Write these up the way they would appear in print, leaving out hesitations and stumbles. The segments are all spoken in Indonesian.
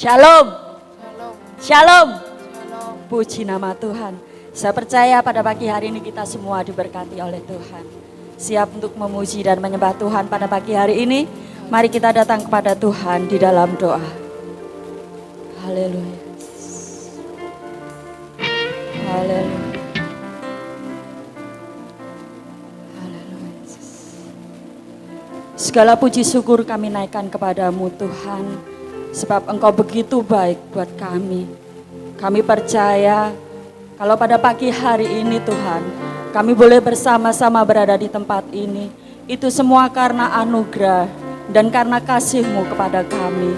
Shalom. Shalom. Shalom. Puji nama Tuhan. Saya percaya pada pagi hari ini kita semua diberkati oleh Tuhan. Siap untuk memuji dan menyembah Tuhan pada pagi hari ini. Mari kita datang kepada Tuhan di dalam doa. Haleluya. Haleluya. Haleluya. Segala puji syukur kami naikkan kepadamu Tuhan. Sebab Engkau begitu baik buat kami. Kami percaya kalau pada pagi hari ini Tuhan, kami boleh bersama-sama berada di tempat ini. Itu semua karena anugerah dan karena kasih-Mu kepada kami.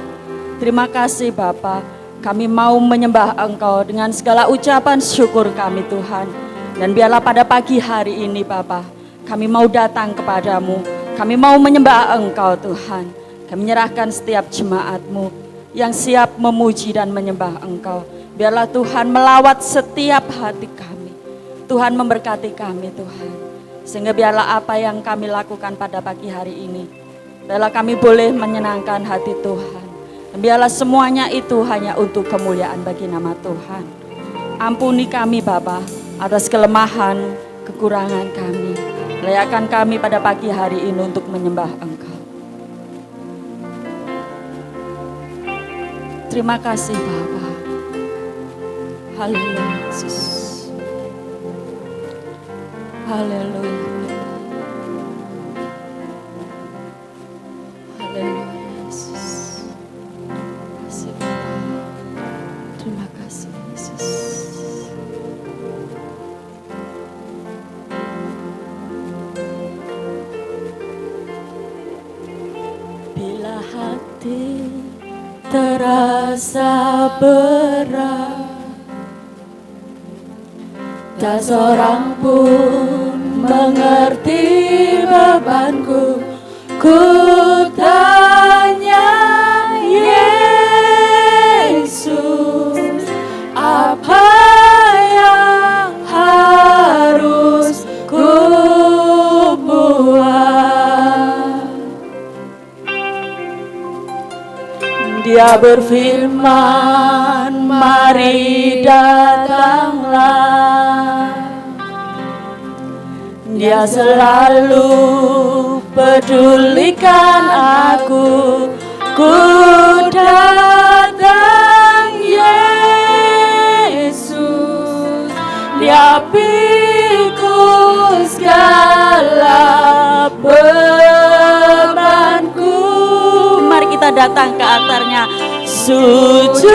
Terima kasih Bapa. Kami mau menyembah Engkau dengan segala ucapan syukur kami Tuhan. Dan biarlah pada pagi hari ini Bapa, kami mau datang kepadamu. Kami mau menyembah Engkau Tuhan. Kami menyerahkan setiap jemaat-Mu yang siap memuji dan menyembah Engkau. Biarlah Tuhan melawat setiap hati kami. Tuhan memberkati kami Tuhan. Sehingga biarlah apa yang kami lakukan pada pagi hari ini, biarlah kami boleh menyenangkan hati Tuhan. Dan biarlah semuanya itu hanya untuk kemuliaan bagi nama Tuhan. Ampuni kami Bapa atas kelemahan, kekurangan kami. Layakkan kami pada pagi hari ini untuk menyembah Engkau. Terima kasih Bapa. Haleluya Yesus. Haleluya. Haleluya Yesus. Kasih Bapa. Terima kasih Yesus. Bila hati terasa berat, tak seorang pun mengerti bebanku. Ku tanya Yesus, apa yang harus ku buat? Dia berfirman, mari datanglah. Dia selalu pedulikan aku. Ku datang Yesus. Dia pikul segala bebanku. Mari kita datang ke altarnya, sujud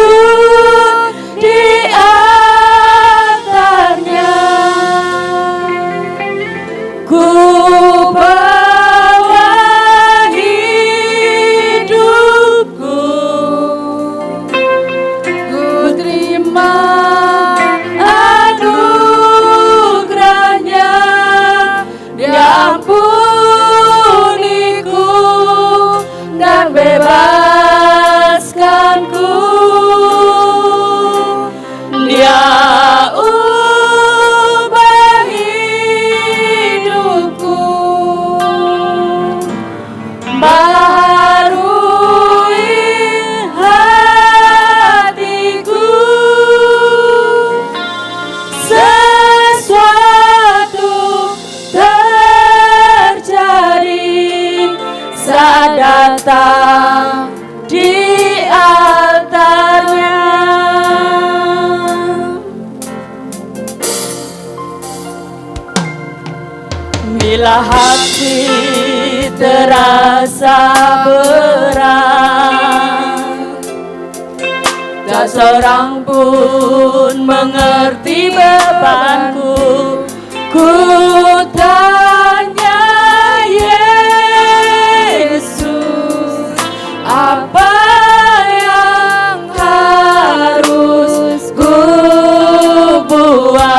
di altarnya. Ku bawa hidupku, ku terima anugerahnya. Dia ampuniku dan bebaskanku. Dia ubah hidupku, baharui hatiku. Sesuatu terjadi saat datang di altarnya. Bila hati terasa berat, tak seorang pun mengerti bebanku. Ku tanya Yesus, apa yang harus ku buat?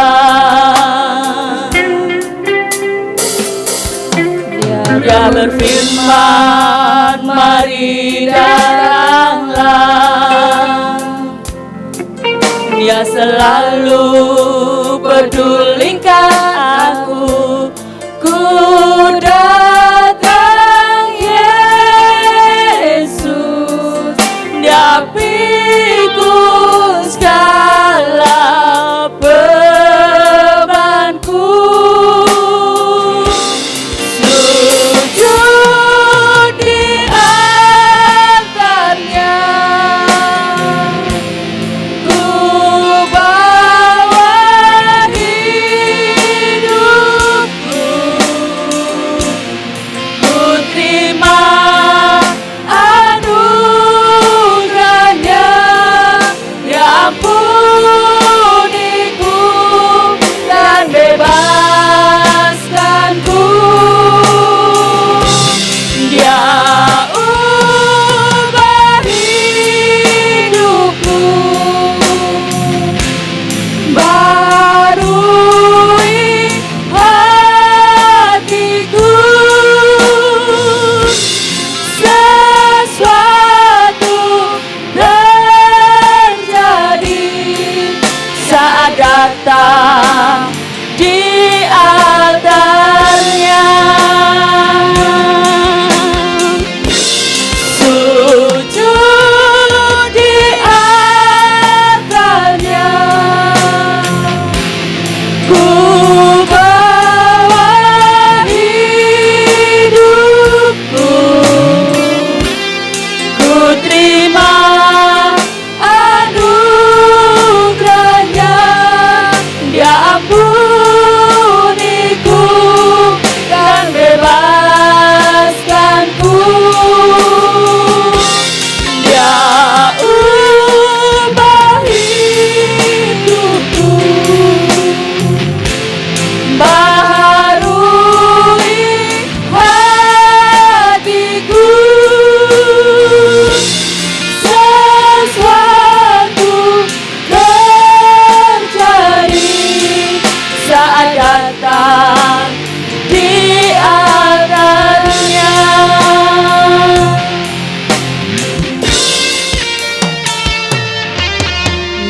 Dia berfirman, mari datanglah. Dia selalu pedulikan aku. Ku datang Yesus. Dia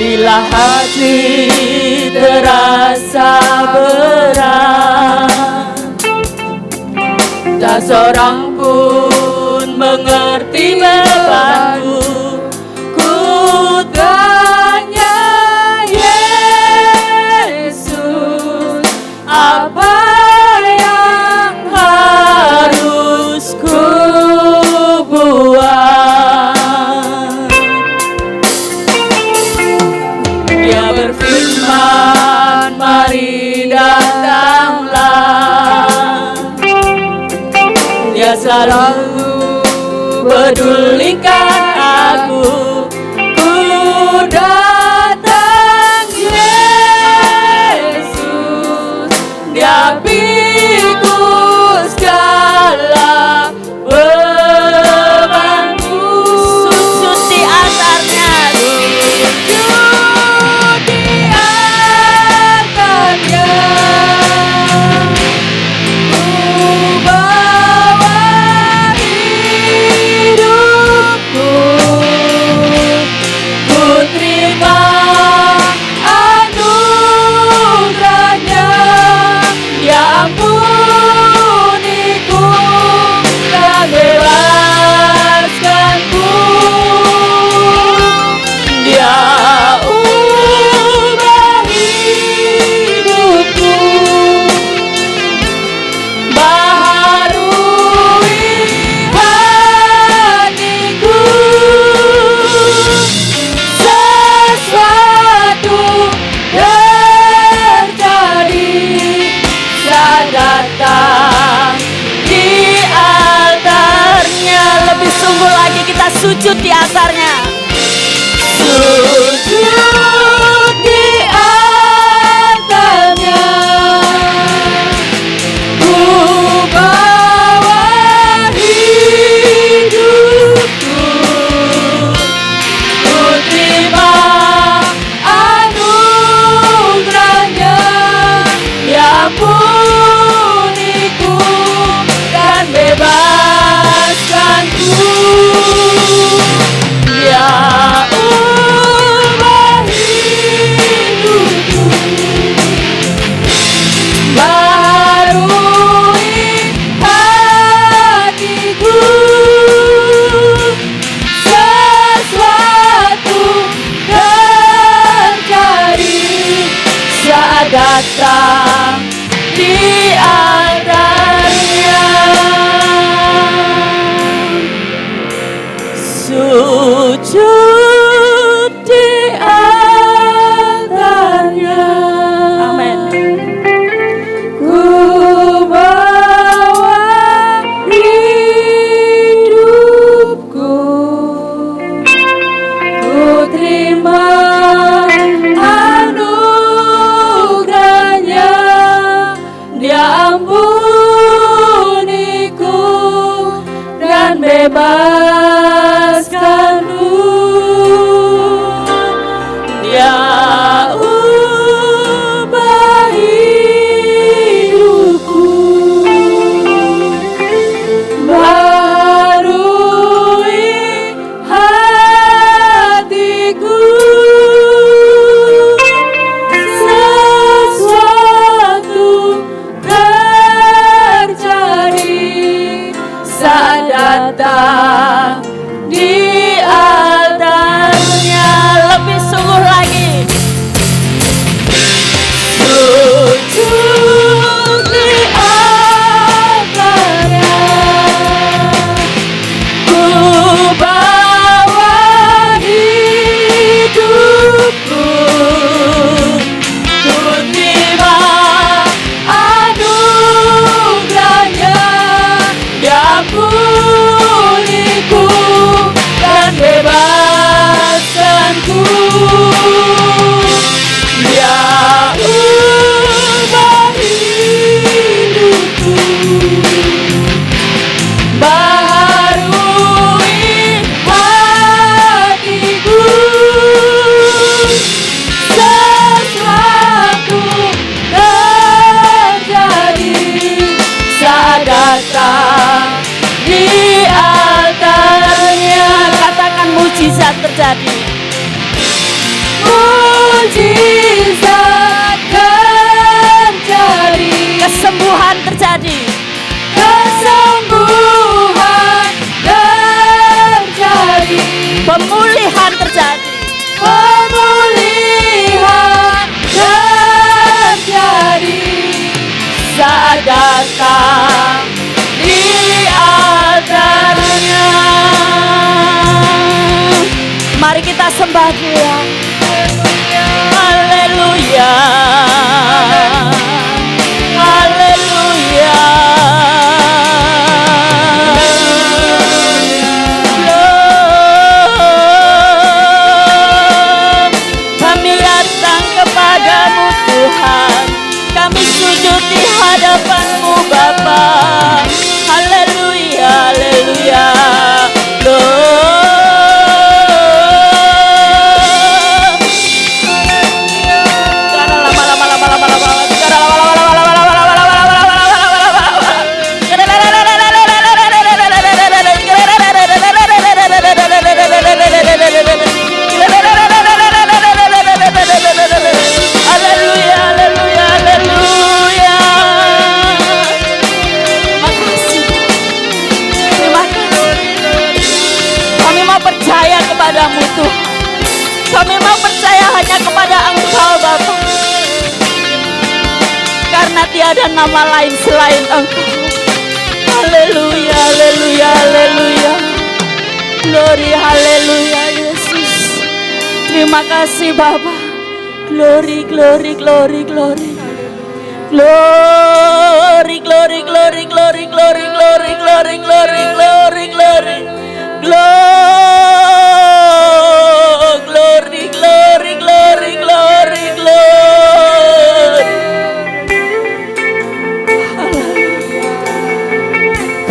Bila hati terasa berat, tak seorang pun mengerti bebanku. Ku tanya Yesus, apa yang harus ku buat? Dia berfirman, mari datanglah. Dia selalu pedulikan aku. Ku datang Yesus, Dia pikul segala bebanku. Sujud di altarnya, sujud di altarnya. Ku bawa hidupku, ku terima anugerahnya. Dia ampuniku dan bebaskanku. Dia ubah hidupku, baharui hatiku. Sesuatu terjadi saat datang di altarnya. Lebih sungguh lagi kita sujud di altarnya. Sujud di altarnya. Ku bawa hidupku, ku terima anugerahnya. Dia ampuniku dan bebaskanku. Dia ubah hidupku, baharui hatiku. Sesuatu terjadi saat datang di altarnya. Sujud di altarnya. Amin. Ku bawa hidupku, ku terima anugerahnya. Dia ampuniku mujizat terjadi, kesembuhan terjadi, kesembuhan terjadi, pemulihan terjadi, pemulihan terjadi saat datang di altarnya. Mari kita sembah Dia. Haleluya, haleluya. Kami datang kepadamu Tuhan, kami sujud di hadapan-Mu Bapa. Haleluya, haleluya. Kepadamu Tuhan, kami mau percaya hanya kepada Engkau Bapa, karena tiada nama lain selain Engkau. Haleluya, haleluya, haleluya. Glory, haleluya Yesus. Terima kasih Bapa. Glory, glory, glory, glory. Glory, glory, glory, glory, glory, glory, glory, glory, glory, glory. Glory, glory, glory, glory, glory.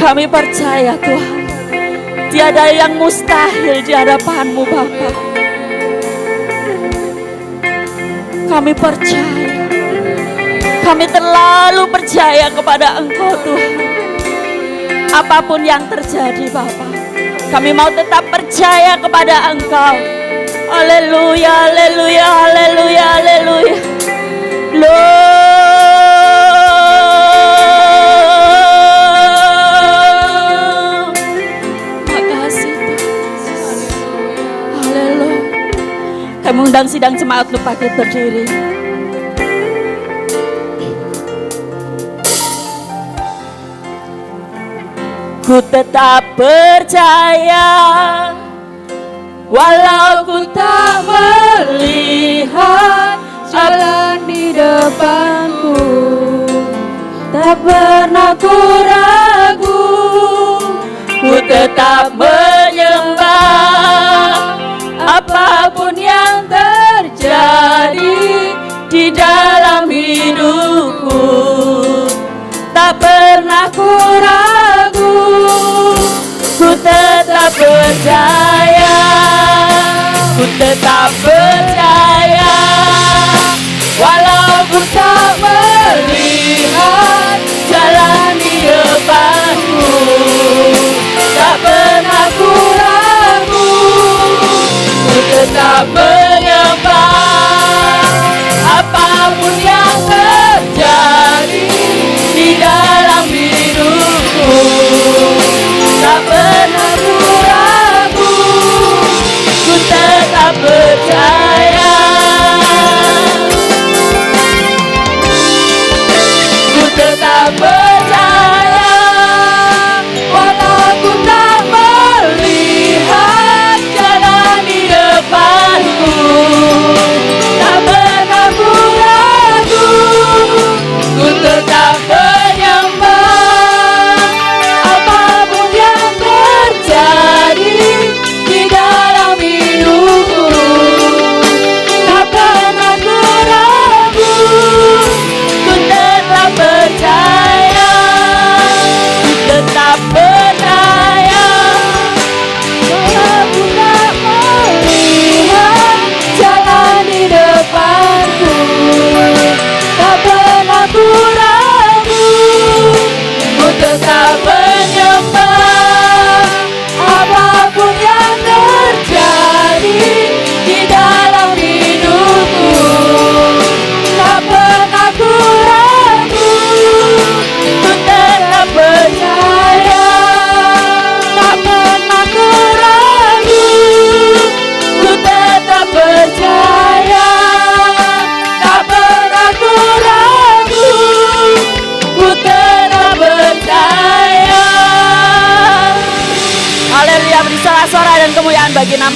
Kami percaya Tuhan, tiada yang mustahil di hadapan-Mu Bapa. Kami percaya, kami terlalu percaya kepada Engkau Tuhan. Apapun yang terjadi Bapa, kami mau tetap percaya kepada Engkau. Haleluya, haleluya, haleluya, haleluya. Makasih Tuhan. Haleluya. Kami undang sidang jemaat untuk bangkit berdiri. Ku tetap percaya, walau ku tak melihat jalan di depanku, tak pernah ku ragu. Ku tetap menyembah apapun yang terjadi di dalam hidupku, tak pernah ku ragu. Ku tetap percaya, ku tetap percaya, walau ku tak melihat jalan di depanku, tak pernah ku ragu. Ku tetap menyembah apapun yang terjadi di dalam hidupku, tak pernah ku ragu. Ku tetap percaya.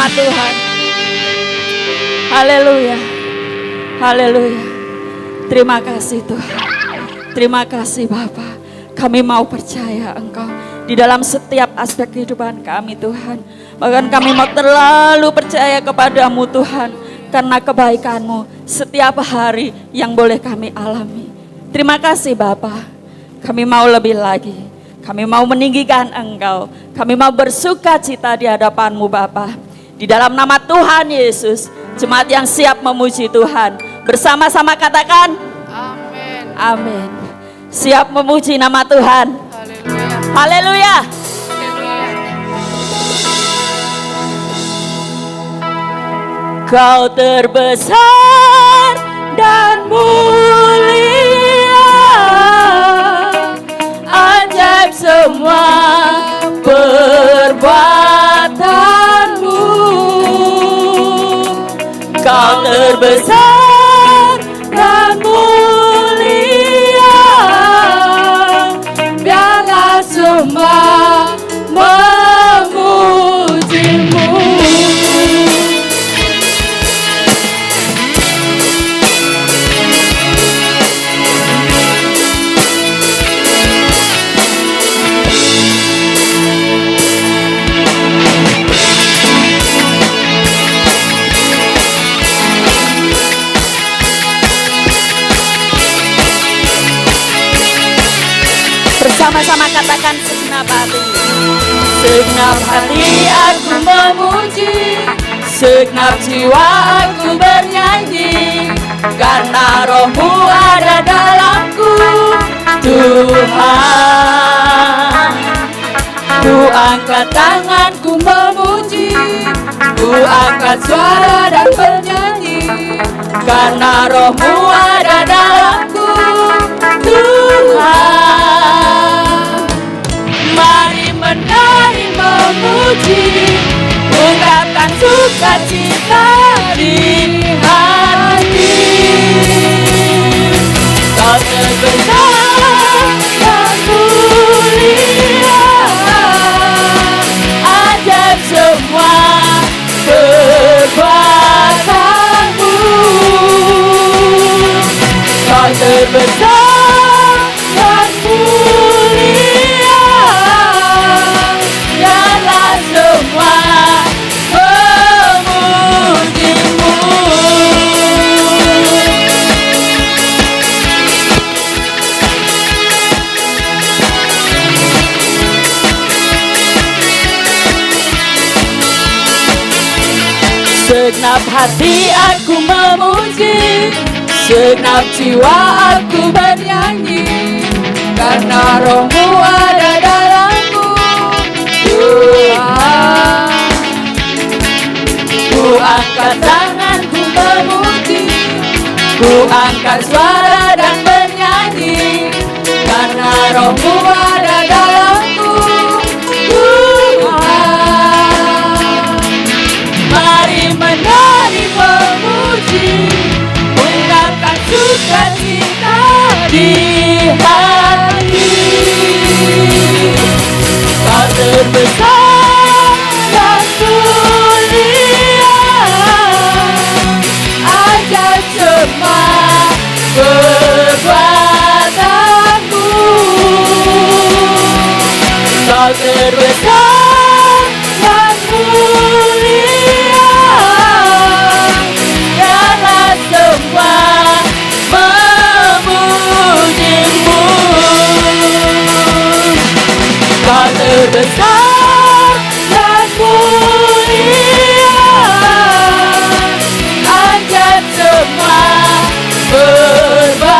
nama Tuhan. Haleluya. Haleluya. Terima kasih Tuhan. Terima kasih Bapa. Kami mau percaya Engkau di dalam setiap aspek kehidupan kami Tuhan. Bahkan kami mau terlalu percaya kepadamu Tuhan. Karena kebaikan-Mu setiap hari yang boleh kami alami. Terima kasih Bapa. Kami mau lebih lagi. Kami mau meninggikan Engkau. Kami mau bersuka cita di hadapan-Mu Bapa. Di dalam nama Tuhan Yesus. Jemaat yang siap memuji Tuhan. Bersama-sama katakan. Amin. Amin. Siap memuji nama Tuhan. Haleluya. Haleluya. Kau terbesar dan mulia, ajaib semua perbuatanmu. Kau terbesar dan mulia, biarlah semua memujimu. Sama-sama katakan segenap hati. Segenap hati aku memuji, segenap jiwa aku bernyanyi, karena Roh-Mu ada dalamku, Tuhan. Ku angkat tanganku memuji, ku angkat suara dan bernyanyi, karena Roh-Mu ada dalamku, Tuhan. Mari menari memuji, ungkapkan sukacita di hati. Kau terbesar dan mulia, ajaib semua perbuatanmu. Kau terbesar dan mulia, biarlah semua memujimu. Segenap hati aku memuji, segenap jiwa aku bernyanyi, karena Roh-Mu ada dalamku, Tuhan. Ku angkat tanganku memuji, ku angkat suara dan bernyanyi, karena Roh-Mu ada dalamku, Tuhan. Mari menari memuji, ungkapkan sukacita di hati. Kau terbesar dan mulia, ajaib semua perbuatanmu. Kau terbesar dan mulia, biarlah semua memujimu. Kau terbesar dan mulia, ajaib semua perbuatanmu.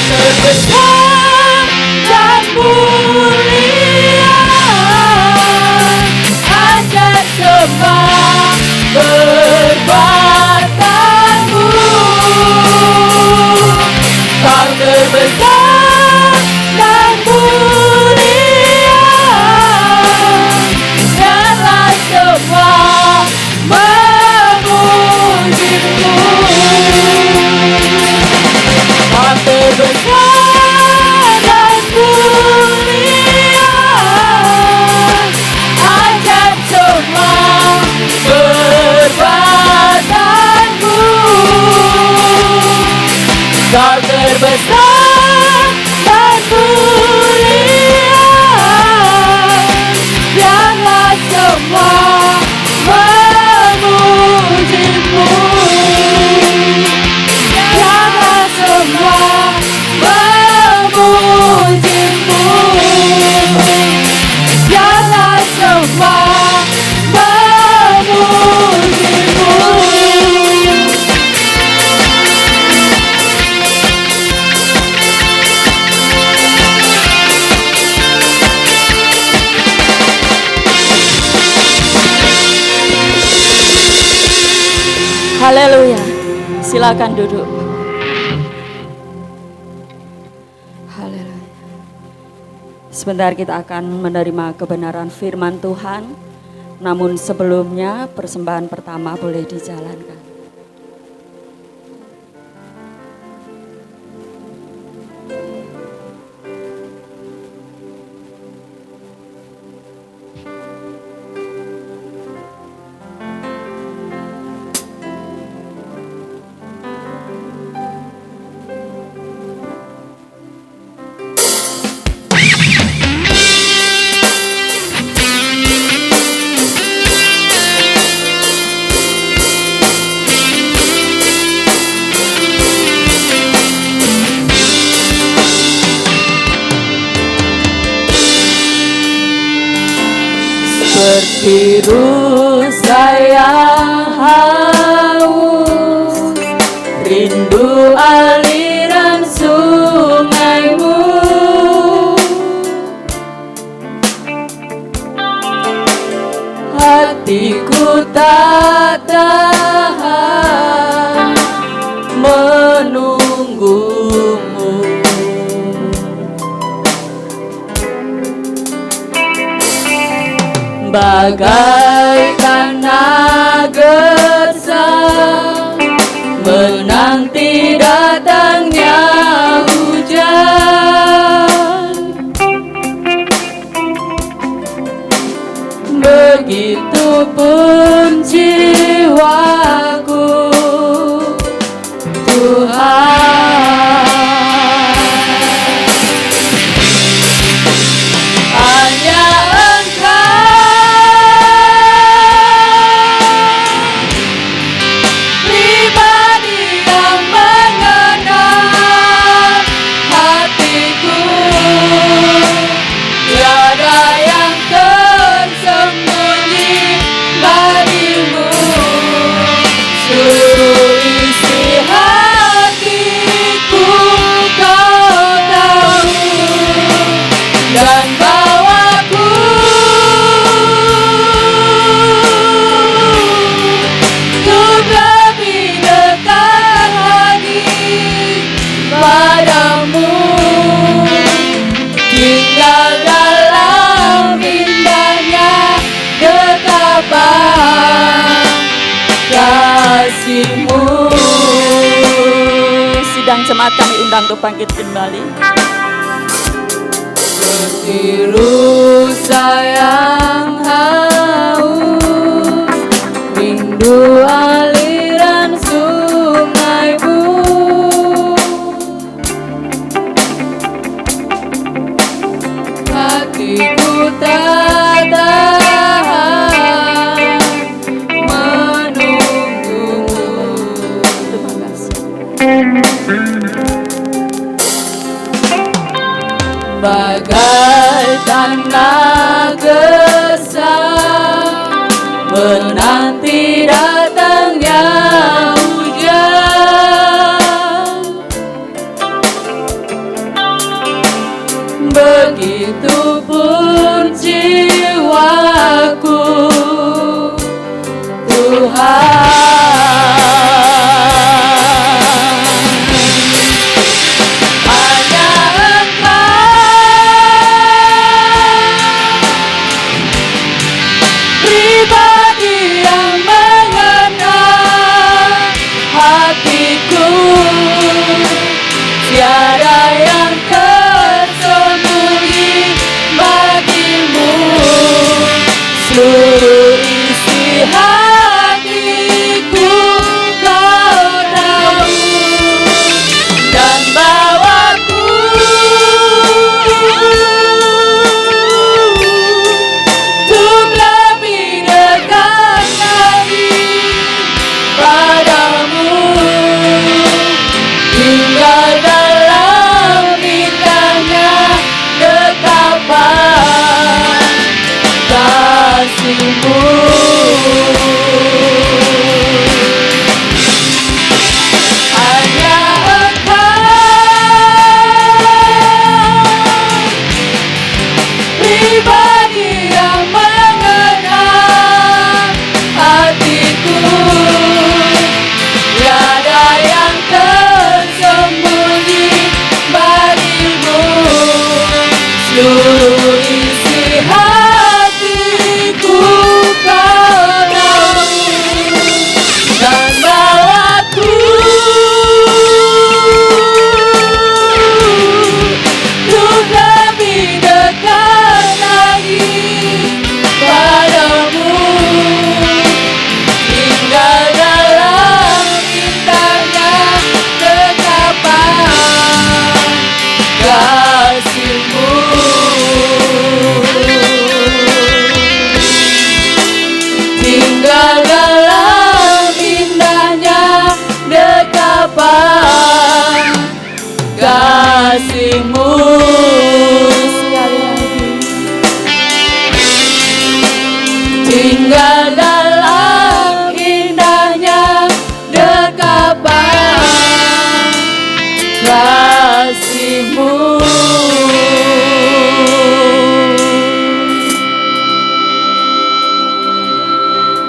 terbesar dan mulia, ajar sembah perbuatanmu. Kau terbesar dan mulia, biarlah semua memujimu. Kau terbesar dan mulia, ajar semua perbuatanmu. Kau terbesar dan mulia, biarlah semua memujimu. Biarlah semua memujimu. Biarlah semua memujimu. Haleluya. Silakan duduk. Haleluya. Sebentar kita akan menerima kebenaran firman Tuhan. Namun sebelumnya persembahan pertama boleh dijalankan. Seperti rusa yang haus, rindu aliran sungaimu. Hatiku tak tahan menunggumu. Bagaikan naga gersang menanti datangnya hujan, begitupun jiwaku Tuhan. Hanya kasih-Mu. Sidang jemaat kami undang untuk bangkit kembali. Seperti rusa yang haus, rindu aliran sungaimu. Hatiku tak tahan menunggumu. Terima kasih. Bagaikan naga gersang menanti datangnya hujan, seluruh isi hatiku Kau tahu, dan bawaku untuk lebih dekat lagi padamu, tinggal dalam indahnya dekapan kasih-Mu. Hanya Engkau pribadi yang mengenal hatiku, tiada yang tersembunyi bagimu. Seluruh isi hatiku Kau tahu, dan bawaku untuk lebih dekat lagi padamu, tinggal dalam indahnya dekapan kasih-Mu. Tinggal dalam indahnya dekapan kasih-Mu. Sekali lagi. Tinggal dalam indahnya dekapan kasih-Mu.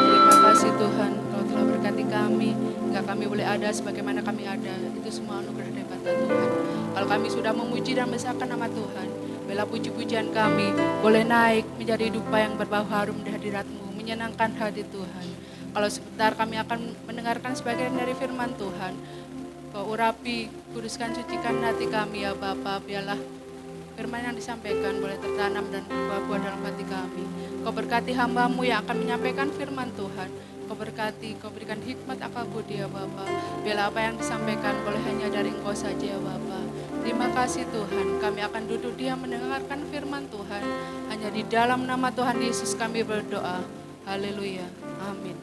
Terima kasih Tuhan, Kau telah berkati kami, hingga kami boleh ada sebagaimana kami ada. Itu semua anugerah daripada Tuhan. Kalau kami sudah memuji dan membesarkan nama Tuhan, bela puji-pujian kami boleh naik menjadi dupa yang berbau harum di hadirat-Mu, menyenangkan hati Tuhan. Kalau sebentar kami akan mendengarkan sebagian dari firman Tuhan. Kau urapi, kuduskan, sucikan hati kami ya Bapa, biarlah firman yang disampaikan boleh tertanam dan berbuah dalam hati kami. Kau berkati hamba-Mu yang akan menyampaikan firman Tuhan. Kau berkati, Kau berikan hikmat akal budi ya Bapa. Biarlah apa yang disampaikan boleh hanya dari Engkau saja ya Bapa. Terima kasih Tuhan, kami akan duduk diam mendengarkan firman Tuhan. Hanya di dalam nama Tuhan Yesus kami berdoa. Haleluya. Amin.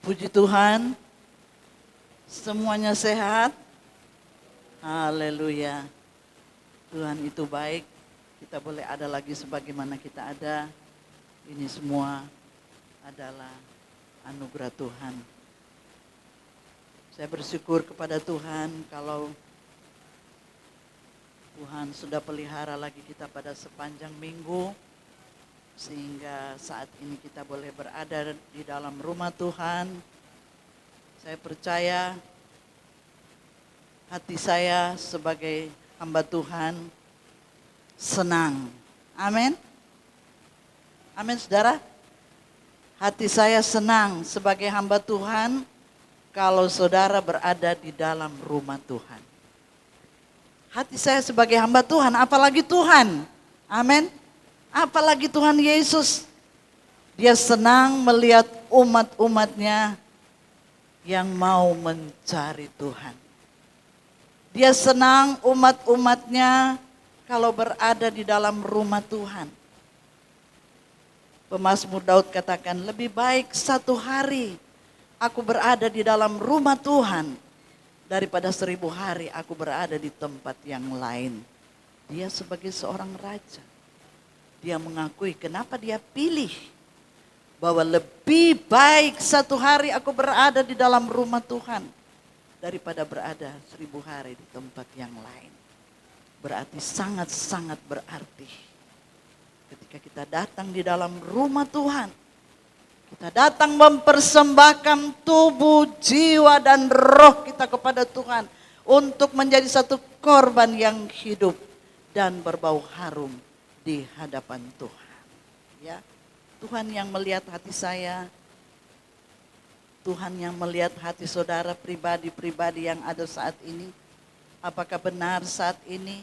Puji Tuhan, semuanya sehat. Haleluya. Tuhan itu baik, kita boleh ada lagi sebagaimana kita ada. Ini semua adalah anugerah Tuhan. Saya bersyukur kepada Tuhan kalau Tuhan sudah pelihara lagi kita pada sepanjang minggu. Sehingga saat ini kita boleh berada di dalam rumah Tuhan. Saya percaya hati saya sebagai hamba Tuhan senang. Amin. Amin saudara. Hati saya senang sebagai hamba Tuhan kalau saudara berada di dalam rumah Tuhan. Hati saya sebagai hamba Tuhan, apalagi Tuhan. Amin. Apalagi Tuhan Yesus, Dia senang melihat umat-umatnya yang mau mencari Tuhan. Dia senang umat-umatnya kalau berada di dalam rumah Tuhan. Pemazmur Daud katakan, lebih baik 1 hari aku berada di dalam rumah Tuhan daripada 1000 hari aku berada di tempat yang lain. Dia sebagai seorang raja, dia mengakui kenapa dia pilih bahwa lebih baik 1 hari aku berada di dalam rumah Tuhan daripada berada 1000 hari di tempat yang lain. Berarti sangat-sangat berarti. Ketika kita datang di dalam rumah Tuhan, kita datang mempersembahkan tubuh, jiwa, dan roh kita kepada Tuhan untuk menjadi satu korban yang hidup dan berbau harum di hadapan Tuhan. Ya, Tuhan yang melihat hati saya, Tuhan yang melihat hati saudara pribadi-pribadi yang ada saat ini. Apakah benar saat ini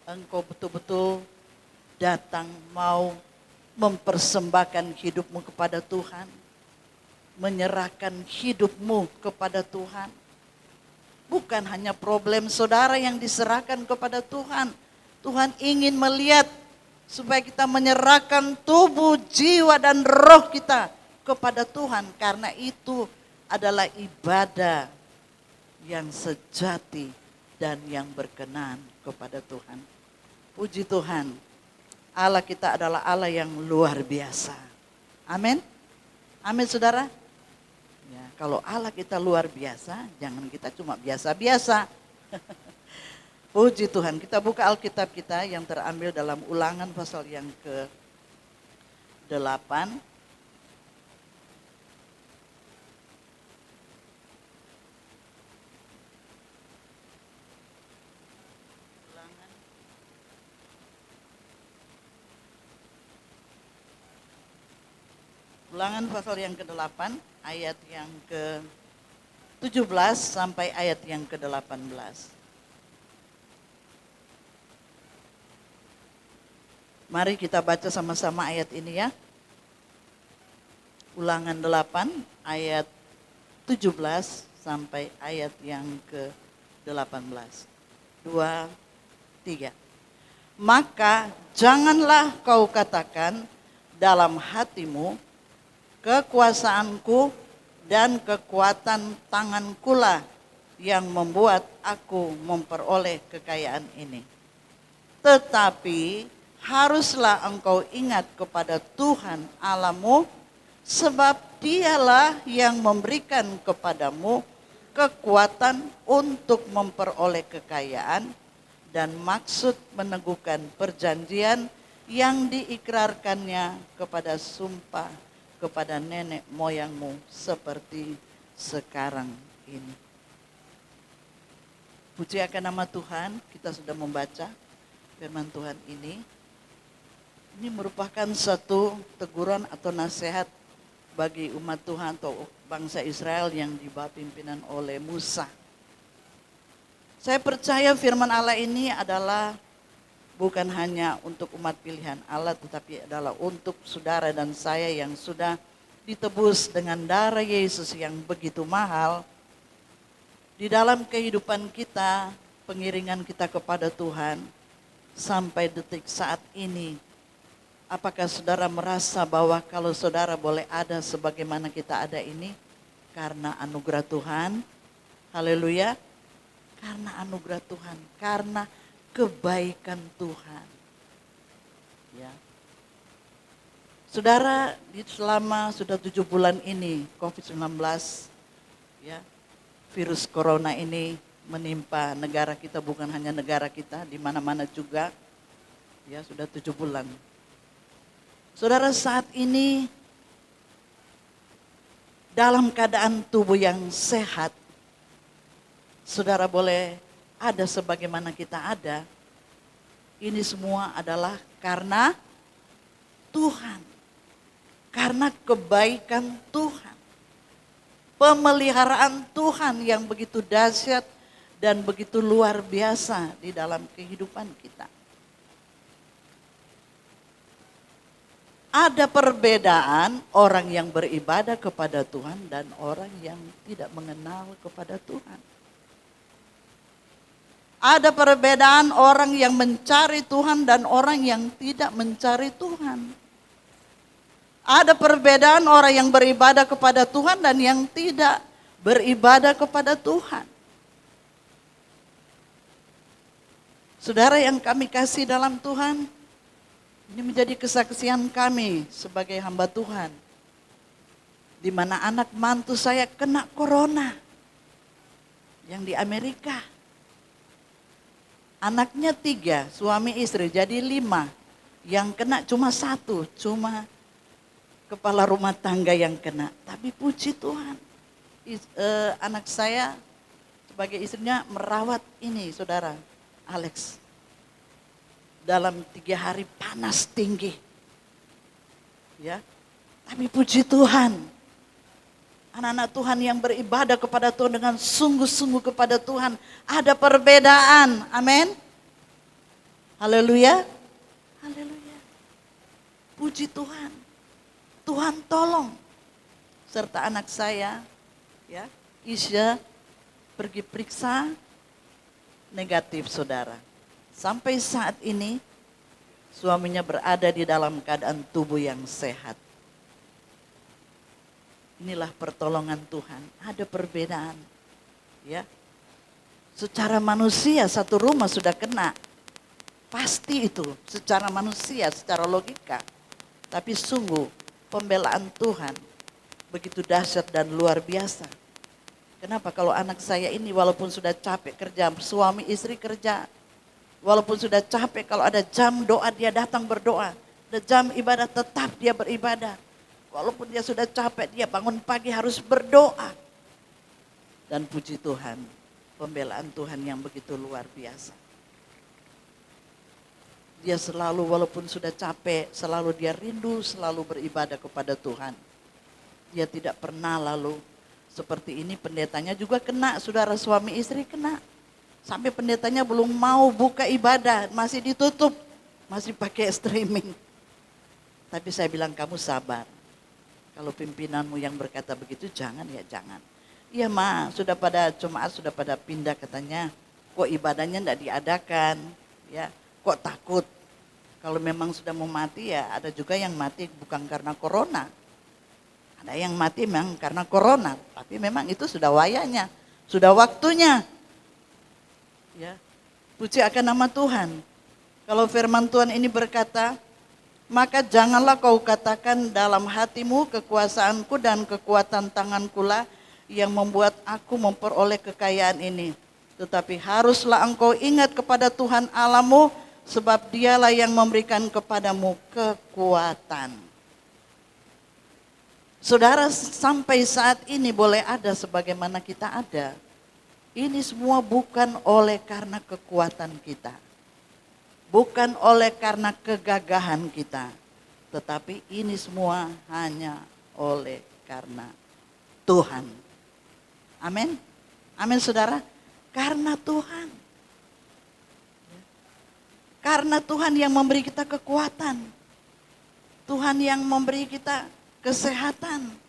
engkau betul-betul datang mau mempersembahkan hidupmu kepada Tuhan, menyerahkan hidupmu kepada Tuhan? Bukan hanya problem saudara yang diserahkan kepada Tuhan. Tuhan ingin melihat supaya kita menyerahkan tubuh, jiwa, dan roh kita kepada Tuhan, karena itu adalah ibadah yang sejati dan yang berkenan kepada Tuhan. Puji Tuhan, Allah kita adalah Allah yang luar biasa. Amin. Amin saudara. Ya, kalau Allah kita luar biasa, jangan kita cuma biasa-biasa. Puji Tuhan, kita buka Alkitab kita yang terambil dalam Ulangan pasal yang ke-8. Ulangan pasal yang ke-8 ayat yang ke-17 sampai ayat yang ke-18. Mari kita baca sama-sama ayat ini ya. Ulangan 8 ayat 17 sampai ayat yang ke-18. 2, 3. Maka janganlah kau katakan dalam hatimu, kekuasaanku dan kekuatan tangankulah yang membuat aku memperoleh kekayaan ini. Tetapi haruslah engkau ingat kepada Tuhan Allahmu, sebab Dialah yang memberikan kepadamu kekuatan untuk memperoleh kekayaan dan maksud meneguhkan perjanjian yang diikrarkannya kepada sumpah kepada nenek moyangmu seperti sekarang ini. Puji akan nama Tuhan, kita sudah membaca firman Tuhan ini. Ini merupakan satu teguran atau nasihat bagi umat Tuhan atau bangsa Israel yang dibawah pimpinan oleh Musa. Saya percaya firman Allah ini adalah bukan hanya untuk umat pilihan Allah, tetapi adalah untuk saudara dan saya yang sudah ditebus dengan darah Yesus yang begitu mahal. Di dalam kehidupan kita, pengiringan kita kepada Tuhan, sampai detik saat ini, apakah saudara merasa bahwa kalau saudara boleh ada sebagaimana kita ada ini, karena anugerah Tuhan? Haleluya. Karena anugerah Tuhan, karena kebaikan Tuhan. Ya. Saudara, selama sudah 7 bulan ini COVID-19, ya, virus corona ini menimpa negara kita, bukan hanya negara kita, di mana-mana juga. Ya, sudah 7 bulan. Saudara, saat ini dalam keadaan tubuh yang sehat, saudara boleh ada sebagaimana kita ada, ini semua adalah karena Tuhan. Karena kebaikan Tuhan. Pemeliharaan Tuhan yang begitu dahsyat dan begitu luar biasa di dalam kehidupan kita. Ada perbedaan orang yang beribadah kepada Tuhan dan orang yang tidak mengenal kepada Tuhan. Ada perbedaan orang yang mencari Tuhan dan orang yang tidak mencari Tuhan. Ada perbedaan orang yang beribadah kepada Tuhan dan yang tidak beribadah kepada Tuhan. Saudara yang kami kasih dalam Tuhan, ini menjadi kesaksian kami sebagai hamba Tuhan. Di mana anak mantu saya kena corona yang di Amerika. Anaknya 3, suami istri jadi 5. Yang kena cuma 1, cuma kepala rumah tangga yang kena. Tapi puji Tuhan, anak saya sebagai istrinya merawat ini saudara Alex. Dalam 3 hari panas tinggi. Ya, tapi puji Tuhan, anak-anak Tuhan yang beribadah kepada Tuhan dengan sungguh-sungguh kepada Tuhan, ada perbedaan. Amin. Haleluya. Haleluya. Puji Tuhan. Tuhan tolong. Serta anak saya, ya, Isya pergi periksa negatif saudara. Sampai saat ini suaminya berada di dalam keadaan tubuh yang sehat. Inilah pertolongan Tuhan. Ada perbedaan. Ya. Secara manusia satu rumah sudah kena. Pasti itu secara manusia, secara logika. Tapi sungguh pembelaan Tuhan begitu dahsyat dan luar biasa. Kenapa kalau anak saya ini walaupun sudah capek kerja, suami istri kerja. Walaupun sudah capek, kalau ada jam doa dia datang berdoa. Ada jam ibadah tetap dia beribadah. Walaupun dia sudah capek, dia bangun pagi harus berdoa. Dan puji Tuhan, pembelaan Tuhan yang begitu luar biasa. Dia selalu walaupun sudah capek, selalu dia rindu, selalu beribadah kepada Tuhan. Dia tidak pernah lalu seperti ini, pendetanya juga kena, saudara suami istri kena. Sampai pendetanya belum mau buka ibadah, masih ditutup, masih pakai streaming. Tapi saya bilang kamu sabar. Kalau pimpinanmu yang berkata begitu, jangan ya jangan. Iya ma, sudah pada jemaat sudah pada pindah katanya. Kok ibadahnya tidak diadakan? Ya, kok takut? Kalau memang sudah mau mati ya ada juga yang mati bukan karena corona. Ada yang mati memang karena corona. Tapi memang itu sudah wayanya, sudah waktunya. Ya, puji akan nama Tuhan. Kalau firman Tuhan ini berkata, maka janganlah kau katakan dalam hatimu kekuasaanku dan kekuatan tanganku lah yang membuat aku memperoleh kekayaan ini. Tetapi haruslah engkau ingat kepada Tuhan Allahmu, sebab dialah yang memberikan kepadamu kekuatan. Saudara, sampai saat ini boleh ada sebagaimana kita ada. Ini semua bukan oleh karena kekuatan kita. Bukan oleh karena kegagahan kita. Tetapi ini semua hanya oleh karena Tuhan. Amin. Amin saudara. Karena Tuhan. Karena Tuhan yang memberi kita kekuatan. Tuhan yang memberi kita kesehatan.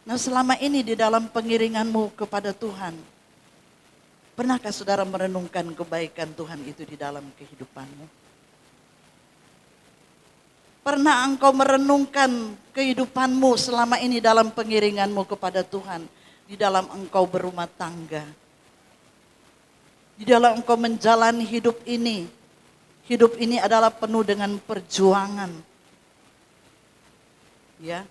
Nah selama ini di dalam pengiringanmu kepada Tuhan, pernahkah saudara merenungkan kebaikan Tuhan itu di dalam kehidupanmu? Pernah engkau merenungkan kehidupanmu selama ini dalam pengiringanmu kepada Tuhan, di dalam engkau berumah tangga, di dalam engkau menjalani hidup ini? Hidup ini adalah penuh dengan perjuangan. Ya.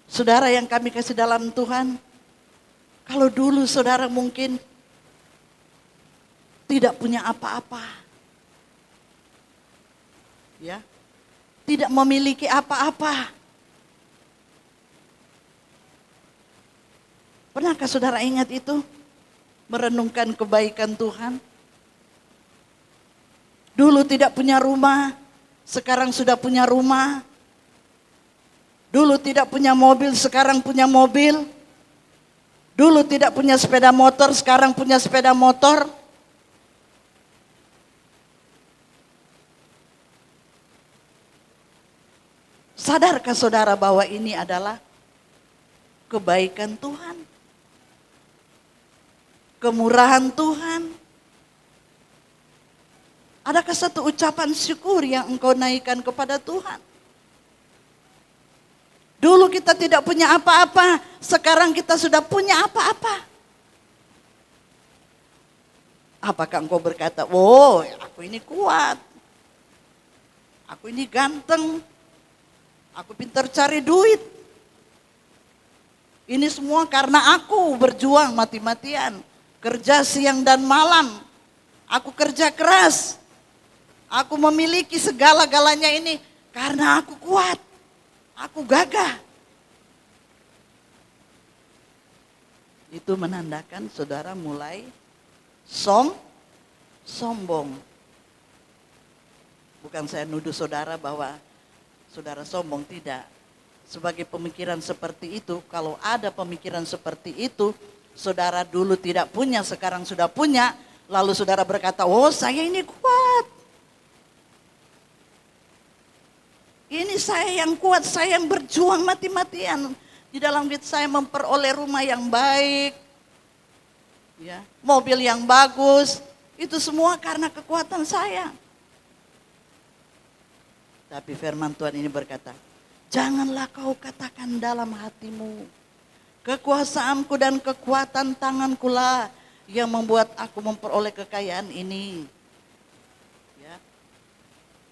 Saudara yang kami kasih dalam Tuhan, kalau dulu saudara mungkin tidak punya apa-apa. Ya. Tidak memiliki apa-apa. Pernahkah saudara ingat itu? Merenungkan kebaikan Tuhan. Dulu tidak punya rumah, sekarang sudah punya rumah. Dulu tidak punya mobil, sekarang punya mobil. Dulu tidak punya sepeda motor, sekarang punya sepeda motor. Sadarkah saudara bahwa ini adalah kebaikan Tuhan? kemurahan Tuhan? Adakah satu ucapan syukur yang engkau naikkan kepada Tuhan? Dulu kita tidak punya apa-apa, sekarang kita sudah punya apa-apa. Apakah engkau berkata, "Oh, aku ini kuat. Aku ini ganteng. Aku pintar cari duit. Ini semua karena aku berjuang mati-matian, kerja siang dan malam. Aku kerja keras. Aku memiliki segala-galanya ini karena aku kuat. Aku gagah." Itu menandakan saudara mulai sombong. Bukan saya nuduh saudara bahwa saudara sombong, tidak. Sebagai pemikiran seperti itu, kalau ada pemikiran seperti itu, saudara dulu tidak punya, sekarang sudah punya, lalu saudara berkata, "Oh, saya ini kuat. Ini saya yang kuat, saya yang berjuang mati-matian. Di dalam hidup saya memperoleh rumah yang baik, ya, mobil yang bagus. Itu semua karena kekuatan saya." Tapi firman Tuhan ini berkata, "Janganlah kau katakan dalam hatimu, kekuasaanku dan kekuatan tanganku lah yang membuat aku memperoleh kekayaan ini."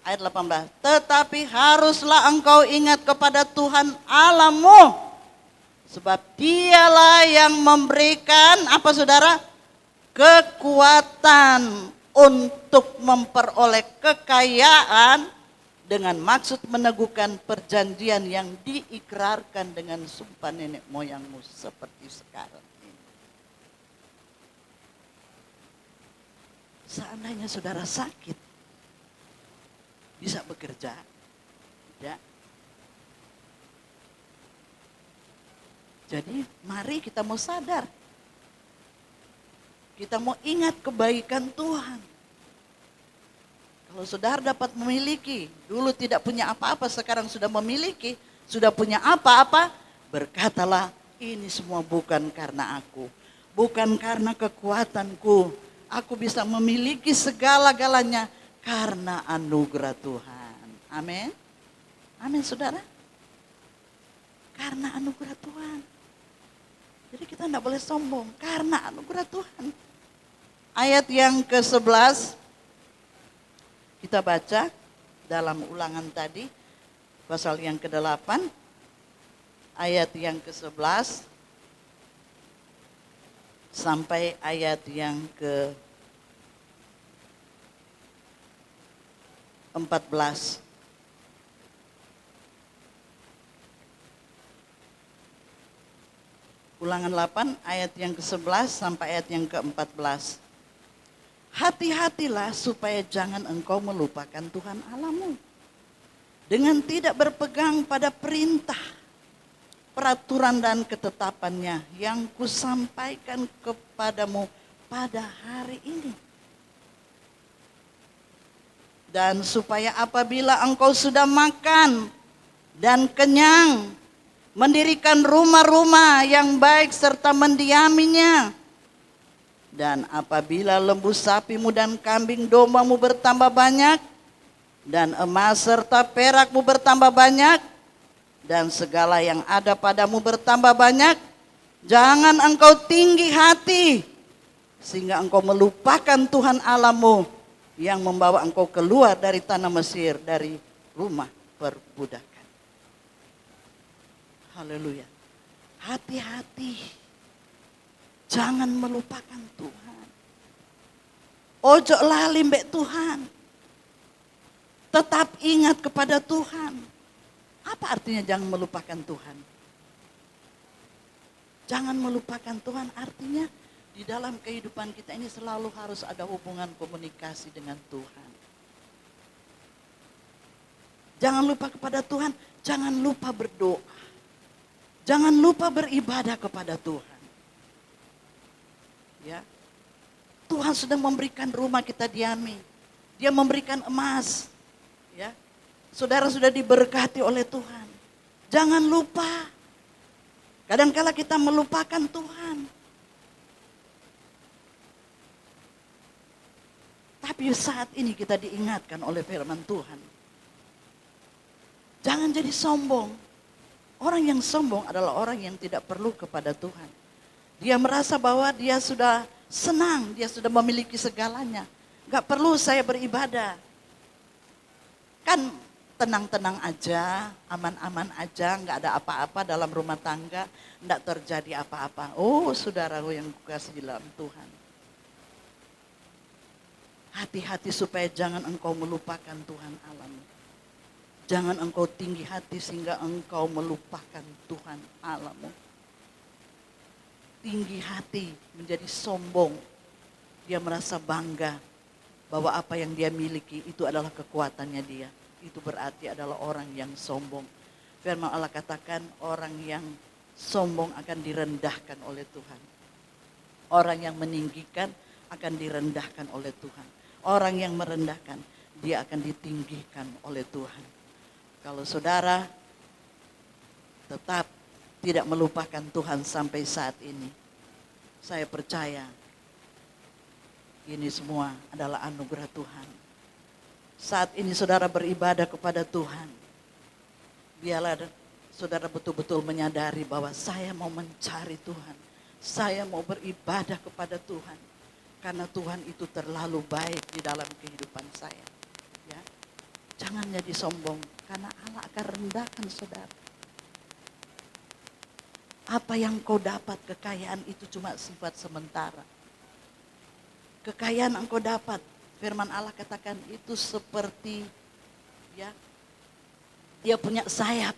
Ayat 18, "Tetapi haruslah engkau ingat kepada Tuhan Allahmu, sebab Dialah yang memberikan," apa saudara? "Kekuatan untuk memperoleh kekayaan dengan maksud meneguhkan perjanjian yang diikrarkan dengan sumpah nenek moyangmu seperti sekarang ini." Seandainya saudara sakit, bisa bekerja, tidak. Jadi mari kita mau sadar, kita mau ingat kebaikan Tuhan. Kalau saudara dapat memiliki, dulu tidak punya apa-apa, sekarang sudah memiliki, sudah punya apa-apa, berkatalah, "Ini semua bukan karena aku, bukan karena kekuatanku, aku bisa memiliki segala-galanya karena anugerah Tuhan." Amin. Amin saudara. Karena anugerah Tuhan. Jadi kita tidak boleh sombong, karena anugerah Tuhan. Ayat yang ke-11 kita baca dalam Ulangan tadi, pasal yang ke-8, ayat yang ke-11 sampai ayat yang ke-14. Ulangan 8 ayat yang ke-11 sampai ayat yang ke-14. "Hati-hatilah supaya jangan engkau melupakan Tuhan Allahmu, dengan tidak berpegang pada perintah, peraturan dan ketetapannya yang kusampaikan kepadamu pada hari ini. Dan supaya apabila engkau sudah makan dan kenyang, mendirikan rumah-rumah yang baik serta mendiaminya. Dan apabila lembu sapimu dan kambing dombamu bertambah banyak, dan emas serta perakmu bertambah banyak, dan segala yang ada padamu bertambah banyak, jangan engkau tinggi hati, sehingga engkau melupakan Tuhan Allahmu yang membawa engkau keluar dari tanah Mesir, dari rumah perbudakan." Haleluya. Hati-hati. Jangan melupakan Tuhan. Ojo lali mbek Tuhan. Tetap ingat kepada Tuhan. Apa artinya jangan melupakan Tuhan? Jangan melupakan Tuhan artinya di dalam kehidupan kita ini selalu harus ada hubungan komunikasi dengan Tuhan. Jangan lupa kepada Tuhan, jangan lupa berdoa. Jangan lupa beribadah kepada Tuhan. Ya. Tuhan sudah memberikan rumah kita diami. Dia memberikan emas. Ya. Saudara sudah diberkati oleh Tuhan. Jangan lupa. Kadangkala kita melupakan Tuhan. Tapi saat ini kita diingatkan oleh firman Tuhan. Jangan jadi sombong. Orang yang sombong adalah orang yang tidak perlu kepada Tuhan. Dia merasa bahwa dia sudah senang, dia sudah memiliki segalanya. Gak perlu saya beribadah. Kan tenang-tenang aja, aman-aman aja, gak ada apa-apa dalam rumah tangga, gak terjadi apa-apa. Oh saudaraku yang kukasihi dalam Tuhan. Hati-hati supaya jangan engkau melupakan Tuhan Allahmu. Jangan engkau tinggi hati sehingga engkau melupakan Tuhan Allahmu. Tinggi hati menjadi sombong. Dia merasa bangga bahwa apa yang dia miliki itu adalah kekuatannya dia. Itu berarti adalah orang yang sombong. Firman Allah katakan orang yang sombong akan direndahkan oleh Tuhan. Orang yang meninggikan akan direndahkan oleh Tuhan. Orang yang merendahkan, dia akan ditinggikan oleh Tuhan. Kalau saudara tetap tidak melupakan Tuhan sampai saat ini, saya percaya ini semua adalah anugerah Tuhan. Saat ini saudara beribadah kepada Tuhan, biarlah saudara betul-betul menyadari bahwa saya mau mencari Tuhan. Saya mau beribadah kepada Tuhan. Karena Tuhan itu terlalu baik di dalam kehidupan saya. Ya. Jangan jadi sombong, karena Allah akan rendahkan saudara. Apa yang kau dapat, kekayaan itu cuma sifat sementara. Kekayaan engkau dapat, firman Allah katakan itu seperti ya, dia punya sayap.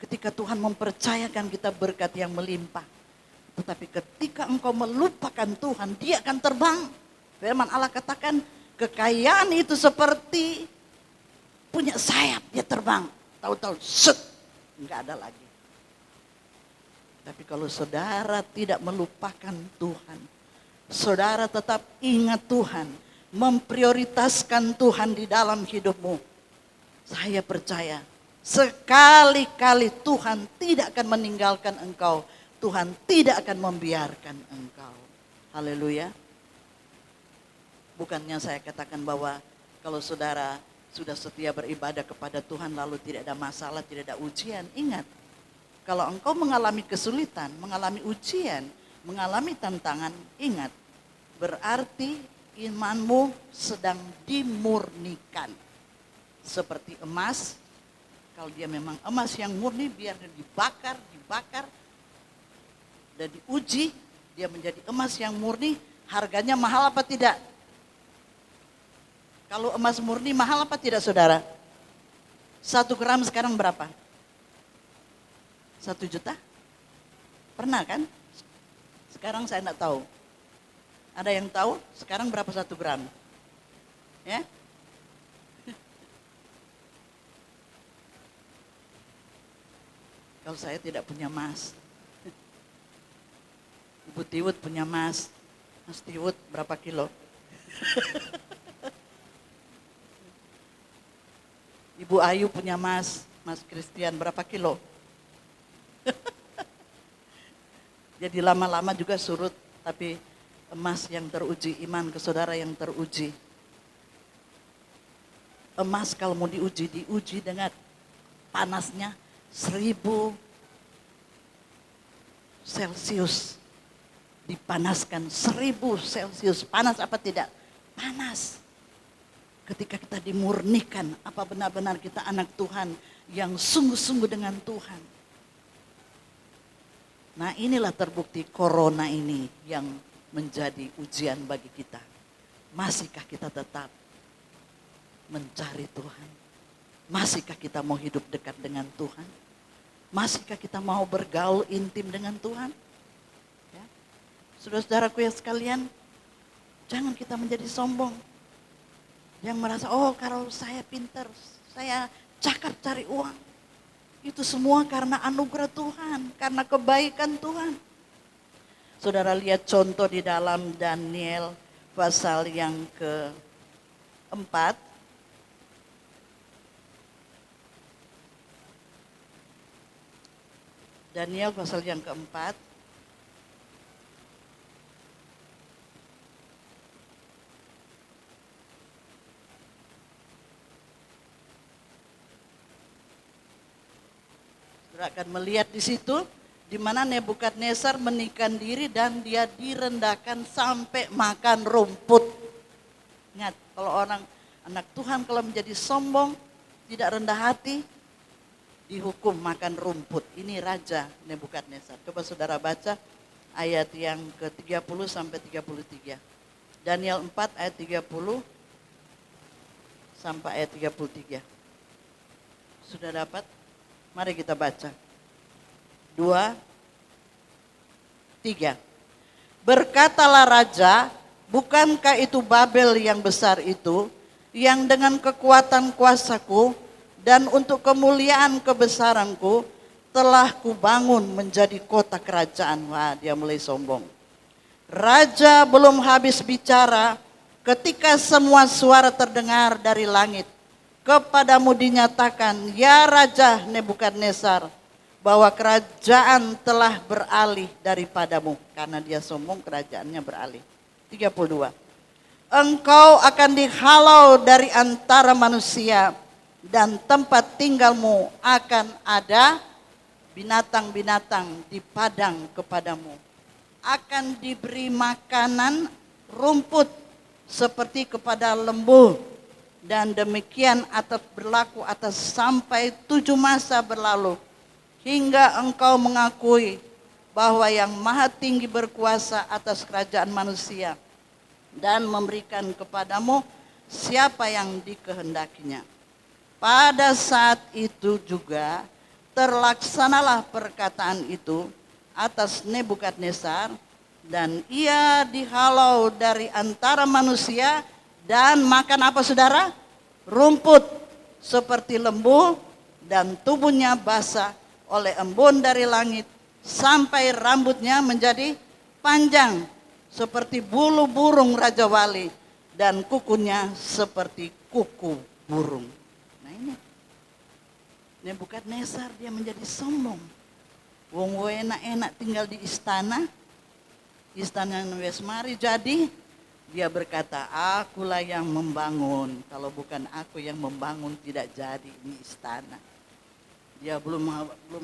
Ketika Tuhan mempercayakan kita berkat yang melimpah. Tetapi ketika engkau melupakan Tuhan, dia akan terbang. Firman Allah katakan, kekayaan itu seperti punya sayap, dia terbang. Tahu-tahu, set, enggak ada lagi. Tapi kalau saudara tidak melupakan Tuhan, saudara tetap ingat Tuhan, memprioritaskan Tuhan di dalam hidupmu. Saya percaya, sekali-kali Tuhan tidak akan meninggalkan engkau. Tuhan tidak akan membiarkan engkau. Haleluya. Bukannya saya katakan bahwa kalau saudara sudah setia beribadah kepada Tuhan lalu tidak ada masalah, tidak ada ujian. Ingat, kalau engkau mengalami kesulitan, mengalami ujian, mengalami tantangan, ingat, berarti imanmu sedang dimurnikan. Seperti emas, kalau dia memang emas yang murni, biar dibakar, dan diuji, dia menjadi emas yang murni, harganya mahal apa tidak? Kalau emas murni mahal apa tidak saudara? 1 gram sekarang berapa? 1 juta? Pernah kan? Sekarang saya enggak tahu. Ada yang tahu sekarang berapa 1 gram? Ya? Kalau saya tidak punya emas. Ibu Tiwut punya emas. Mas Tiwut berapa kilo? Ibu Ayu punya emas. Mas Christian berapa kilo? Jadi lama-lama juga surut. Tapi emas yang teruji, iman ke saudara yang teruji. Emas kalau mau diuji dengan panasnya 1000 Celcius. Dipanaskan 1000 Celcius. Panas apa tidak? Panas. Ketika kita dimurnikan, apa benar-benar kita anak Tuhan yang sungguh-sungguh dengan Tuhan. Nah inilah terbukti corona ini yang menjadi ujian bagi kita. Masihkah kita tetap mencari Tuhan? Masihkah kita mau hidup dekat dengan Tuhan? Masihkah kita mau bergaul intim dengan Tuhan? Saudara-saudaraku yang sekalian, jangan kita menjadi sombong. Yang merasa, oh kalau saya pintar, saya cakap cari uang. Itu semua karena anugerah Tuhan, karena kebaikan Tuhan. Saudara lihat contoh di dalam Daniel pasal yang ke-4. Daniel pasal yang ke-4. Saudara akan melihat di situ di mana Nebukadnezar menikahkan diri dan dia direndahkan sampai makan rumput. Ingat, kalau orang anak Tuhan kalau menjadi sombong, tidak rendah hati, dihukum makan rumput. Ini Raja Nebukadnezar. Coba saudara baca ayat yang ke-30 sampai 33. Daniel 4 ayat 30 sampai ayat 33. Sudah dapat? Mari kita baca. 2, 3. Berkatalah raja, bukankah itu Babel yang besar itu, yang dengan kekuatan kuasaku dan untuk kemuliaan kebesaranku telah kubangun menjadi kota kerajaan. Wah, dia mulai sombong. Raja belum habis bicara ketika semua suara terdengar dari langit. Kepadamu dinyatakan, ya Raja Nebukadnezar, bahwa kerajaan telah beralih daripadamu. Karena dia sombong, kerajaannya beralih. 32. Engkau akan dihalau dari antara manusia, dan tempat tinggalmu akan ada binatang-binatang di padang kepadamu. Akan diberi makanan rumput seperti kepada lembu. Dan demikian berlaku atas sampai 7 masa berlalu. Hingga engkau mengakui bahwa yang maha tinggi berkuasa atas kerajaan manusia. Dan memberikan kepadamu siapa yang dikehendakinya. Pada saat itu juga terlaksanalah perkataan itu atas Nebukadnezar. Dan ia dihalau dari antara manusia dan makan apa saudara? Rumput seperti lembu, dan tubuhnya basah oleh embun dari langit sampai rambutnya menjadi panjang seperti bulu burung Raja Wali dan kukunya seperti kuku burung. Nah ini Nebukadnezar, dia menjadi sombong. Wong enak-enak tinggal di istana wes mari jadi. Dia berkata, akulah yang membangun. Kalau bukan aku yang membangun tidak jadi ini istana. Dia belum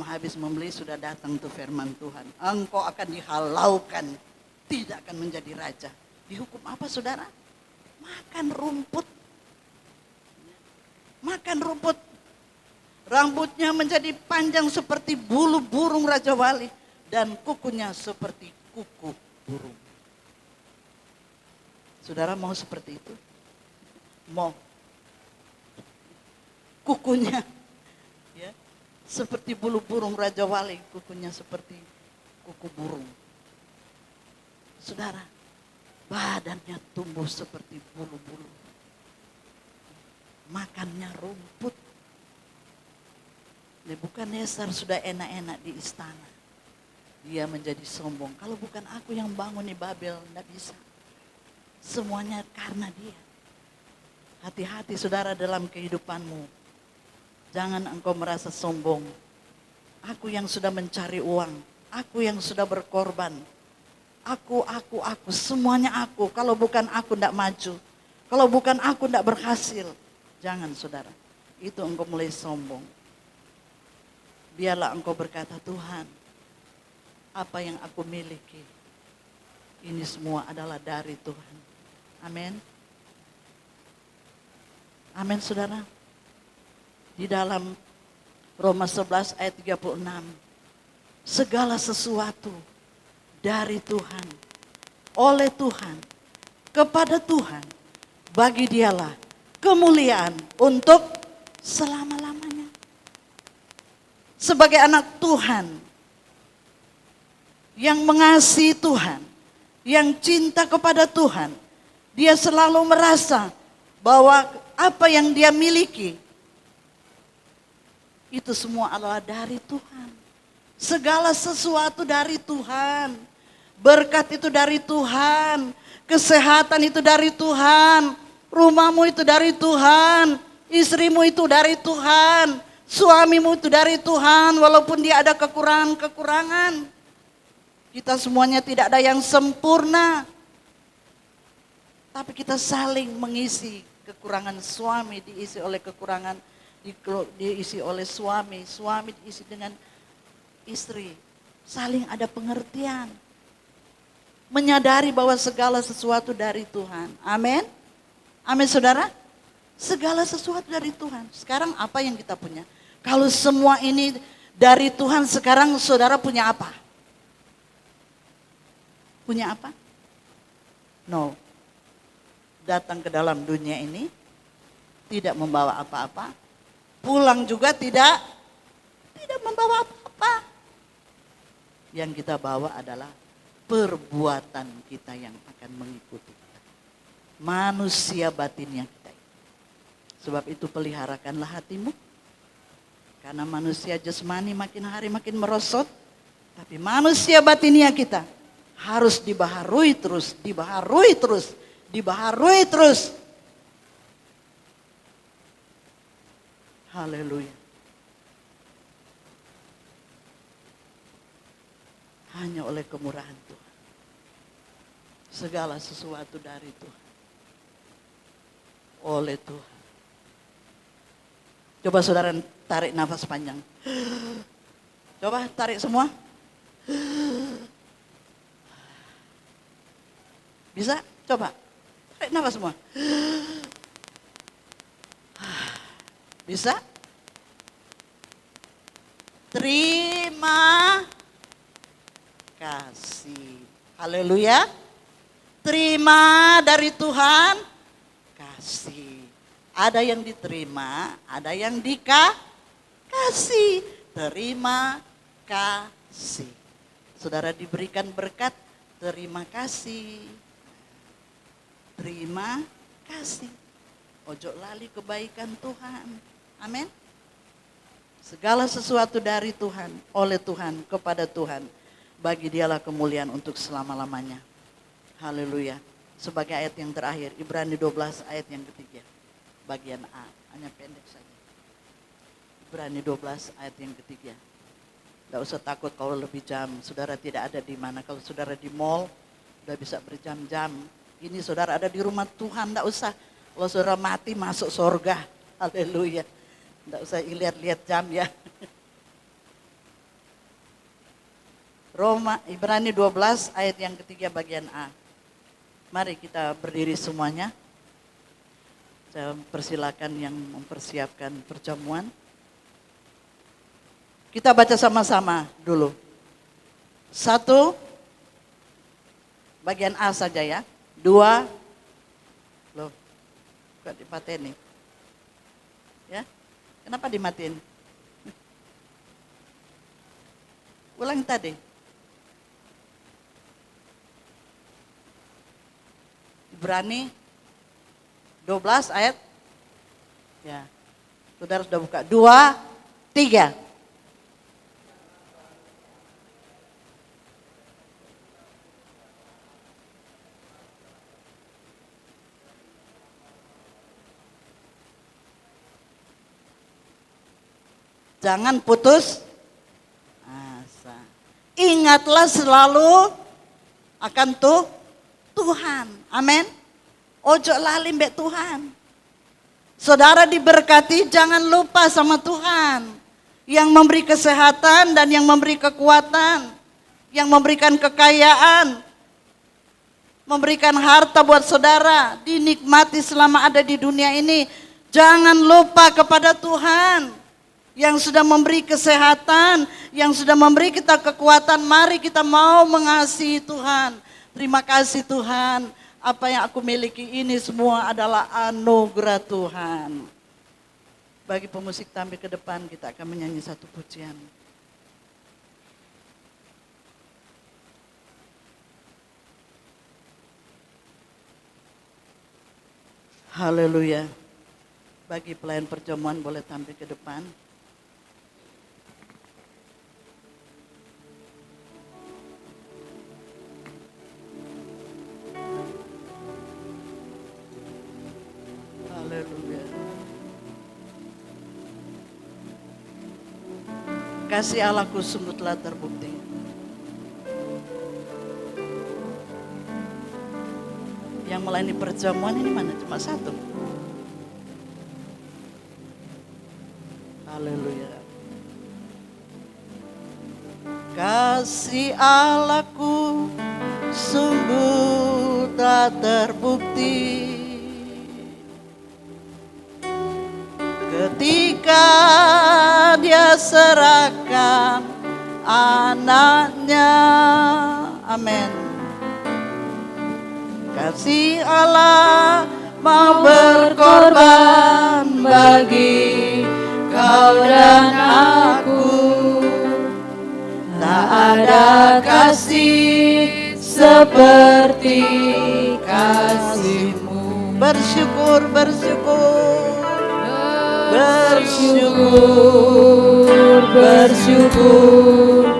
habis membeli sudah datang tuh firman Tuhan. Engkau akan dihalaukan, tidak akan menjadi raja. Dihukum apa saudara? Makan rumput. Makan rumput. Rambutnya menjadi panjang seperti bulu burung Raja Wali. Dan kukunya seperti kuku burung. Saudara mau seperti itu? Mau? Kukunya ya, seperti bulu burung Raja Wali, kukunya seperti kuku burung. Saudara, badannya tumbuh seperti bulu-bulu. Makannya rumput. Nebukadnezar sudah enak-enak di istana. Dia menjadi sombong. Kalau bukan aku yang bangun di Babel, tidak bisa. Semuanya karena dia. Hati-hati saudara dalam kehidupanmu. Jangan engkau merasa sombong. Aku yang sudah mencari uang. Aku yang sudah berkorban. Aku. Semuanya aku. Kalau bukan aku tidak maju. Kalau bukan aku tidak berhasil. Jangan saudara. Itu engkau mulai sombong. Biarlah engkau berkata, Tuhan, apa yang aku miliki, ini semua adalah dari Tuhan. Amin. Amin saudara. Di dalam Roma 11 ayat 36. Segala sesuatu dari Tuhan, oleh Tuhan, kepada Tuhan, bagi dialah kemuliaan untuk selama-lamanya. Sebagai anak Tuhan, yang mengasihi Tuhan, yang cinta kepada Tuhan, dia selalu merasa bahwa apa yang dia miliki itu semua adalah dari Tuhan. Segala sesuatu dari Tuhan. Berkat itu dari Tuhan. Kesehatan itu dari Tuhan. Rumahmu itu dari Tuhan. Istrimu itu dari Tuhan. Suamimu itu dari Tuhan. Walaupun dia ada kekurangan-kekurangan. Kita semuanya tidak ada yang sempurna. Tapi kita saling mengisi kekurangan suami, diisi oleh kekurangan, diisi oleh suami diisi dengan istri saling ada pengertian. Menyadari bahwa segala sesuatu dari Tuhan. Amin. Amin saudara. Segala sesuatu dari Tuhan. Sekarang apa yang kita punya? Kalau semua ini dari Tuhan, sekarang saudara punya apa? Punya apa? No. Datang ke dalam dunia ini tidak membawa apa-apa. Pulang juga tidak membawa apa-apa. Yang kita bawa adalah perbuatan kita yang akan mengikuti kita. Manusia batinnya kita. Sebab itu peliharakanlah hatimu. Karena manusia jasmani makin hari makin merosot. Tapi manusia batinnya kita harus dibaharui terus, dibaharui terus, dibaharui terus. Haleluya. Hanya oleh kemurahan Tuhan. Segala sesuatu dari Tuhan. Oleh Tuhan. Coba saudara tarik nafas panjang. Coba tarik semua. Bisa? Coba. Tarik nafas semua. Bisa? Terima kasih. Haleluya. Terima dari Tuhan kasih. Ada yang diterima, ada yang dikasih. Terima kasih. Saudara diberikan berkat, terima kasih. Terima kasih. Ojo lali kebaikan Tuhan. Amin. Segala sesuatu dari Tuhan, oleh Tuhan, kepada Tuhan. Bagi dialah kemuliaan untuk selama-lamanya. Haleluya. Sebagai ayat yang terakhir, Ibrani 12 ayat yang ketiga. Bagian A, hanya pendek saja. Ibrani 12 ayat yang ketiga. Tidak usah takut kalau lebih jam. Saudara tidak ada di mana. Kalau saudara di mall, sudah bisa berjam-jam. Ini saudara ada di rumah Tuhan, tidak usah. Kalau saudara mati masuk surga. Haleluya. Tidak usah lihat-lihat jam ya. Ibrani 12 ayat yang ketiga bagian A. Mari kita berdiri semuanya. Saya persilakan yang mempersiapkan perjamuan. Kita baca sama-sama dulu. 1, bagian A saja ya. 2, loh, kok dipaten nih? Ya, kenapa dimatiin? Ulang tadi. Ibrani 12 ayat. Ya. Saudara sudah buka. 2, 3. Jangan putus asa. Ingatlah selalu akan Tuhan. Amin. Ojo lali mbek Tuhan. Saudara diberkati, jangan lupa sama Tuhan. Yang memberi kesehatan dan yang memberi kekuatan. Yang memberikan kekayaan. Memberikan harta buat saudara. Dinikmati selama ada di dunia ini. Jangan lupa kepada Tuhan. Yang sudah memberi kesehatan. Yang sudah memberi kita kekuatan. Mari kita mau mengasihi Tuhan. Terima kasih Tuhan. Apa yang aku miliki ini semua adalah anugerah Tuhan. Bagi pemusik tampil ke depan, kita akan menyanyi satu pujian. Haleluya. Bagi pelayan perjamuan boleh tampil ke depan. Haleluya. Kasih Allahku sungguh telah terbukti. Yang melayani perjamuan ini mana? Cuma satu. Haleluya. Kasih Allahku sungguh tak terbukti ketika Dia serahkan anaknya. Amin. Kasih Allah mau berkorban bagi kau dan aku. Tak ada kasih seperti kasih-Mu. Bersyukur, bersyukur, bersyukur, bersyukur,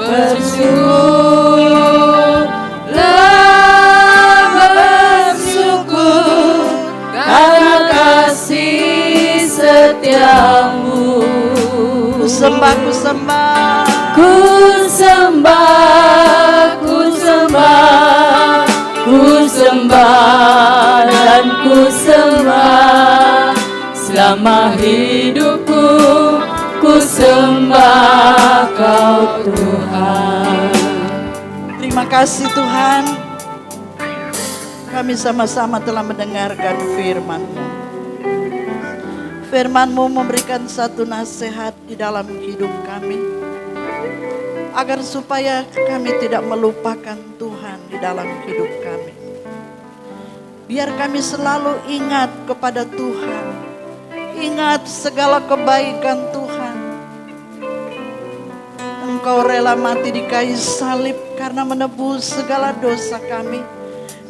bersyukurlah, bersyukur karena kasih setiamu. Ku sembah, ku sembah, ku sembah, ku sembah, ku sembah dan ku sembah. Selama hidupku ku sembah Kau Tuhan. Terima kasih Tuhan. Kami sama-sama telah mendengarkan firman-Mu. Firman-Mu memberikan satu nasihat di dalam hidup kami, agar supaya kami tidak melupakan Tuhan di dalam hidup kami. Biar kami selalu ingat kepada Tuhan, ingat segala kebaikan Tuhan. Engkau rela mati di kayu salib karena menebus segala dosa kami.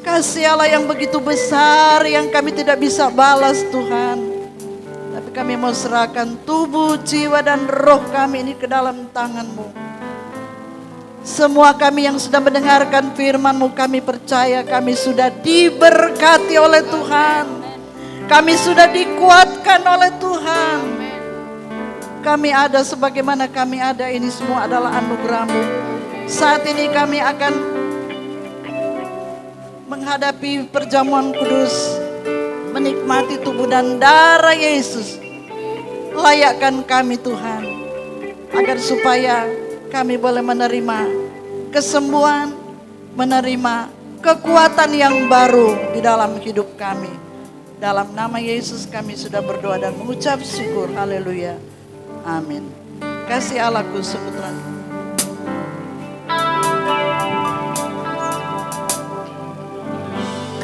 Kasih Allah yang begitu besar yang kami tidak bisa balas Tuhan. Tapi kami mau serahkan tubuh, jiwa dan roh kami ini ke dalam tangan-Mu. Semua kami yang sudah mendengarkan firman-Mu, kami percaya kami sudah diberkati oleh Tuhan. Kami sudah dikuatkan oleh Tuhan. Kami ada sebagaimana kami ada, ini semua adalah anugerah-Mu. Saat ini kami akan menghadapi perjamuan kudus, menikmati tubuh dan darah Yesus. Layakkan kami Tuhan, agar supaya kami boleh menerima kesembuhan, menerima kekuatan yang baru di dalam hidup kami. Dalam nama Yesus kami sudah berdoa dan mengucap syukur. Haleluya. Amin. Kasih Allahku sungguh terang.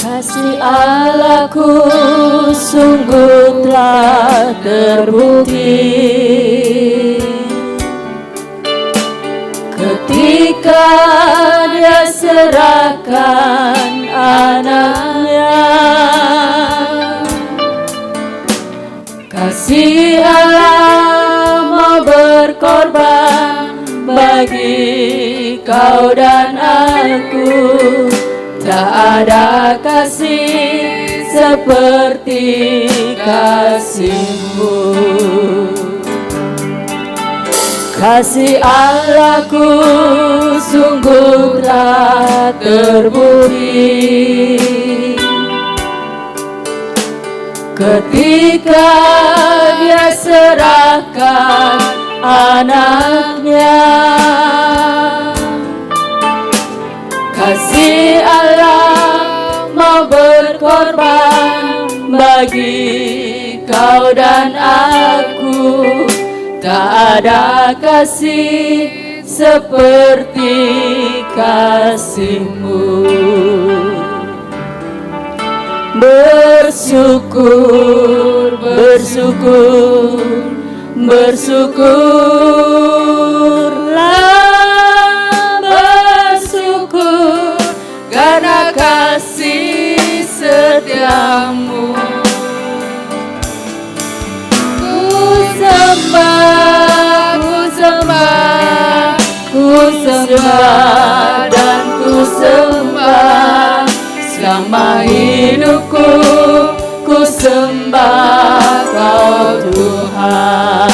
Kasih Allahku sungguh telah terbukti ketika Dia serahkan anaknya. Kasih Allah mau berkorban bagi kau dan aku. Tak ada kasih seperti kasih-Mu. Kasih Allahku sungguh telah terbukti ketika Dia serahkan anaknya. Kasih Allah mau berkorban bagi kau dan aku. Tak ada kasih seperti kasih-Mu. Bersyukur, bersyukur, bersyukurlah, bersyukur karena kasih setiamu. Ku sembah, ku sembah, ku sembah dan ku sembah. Selama hidupku ku sembah Kau Tuhan.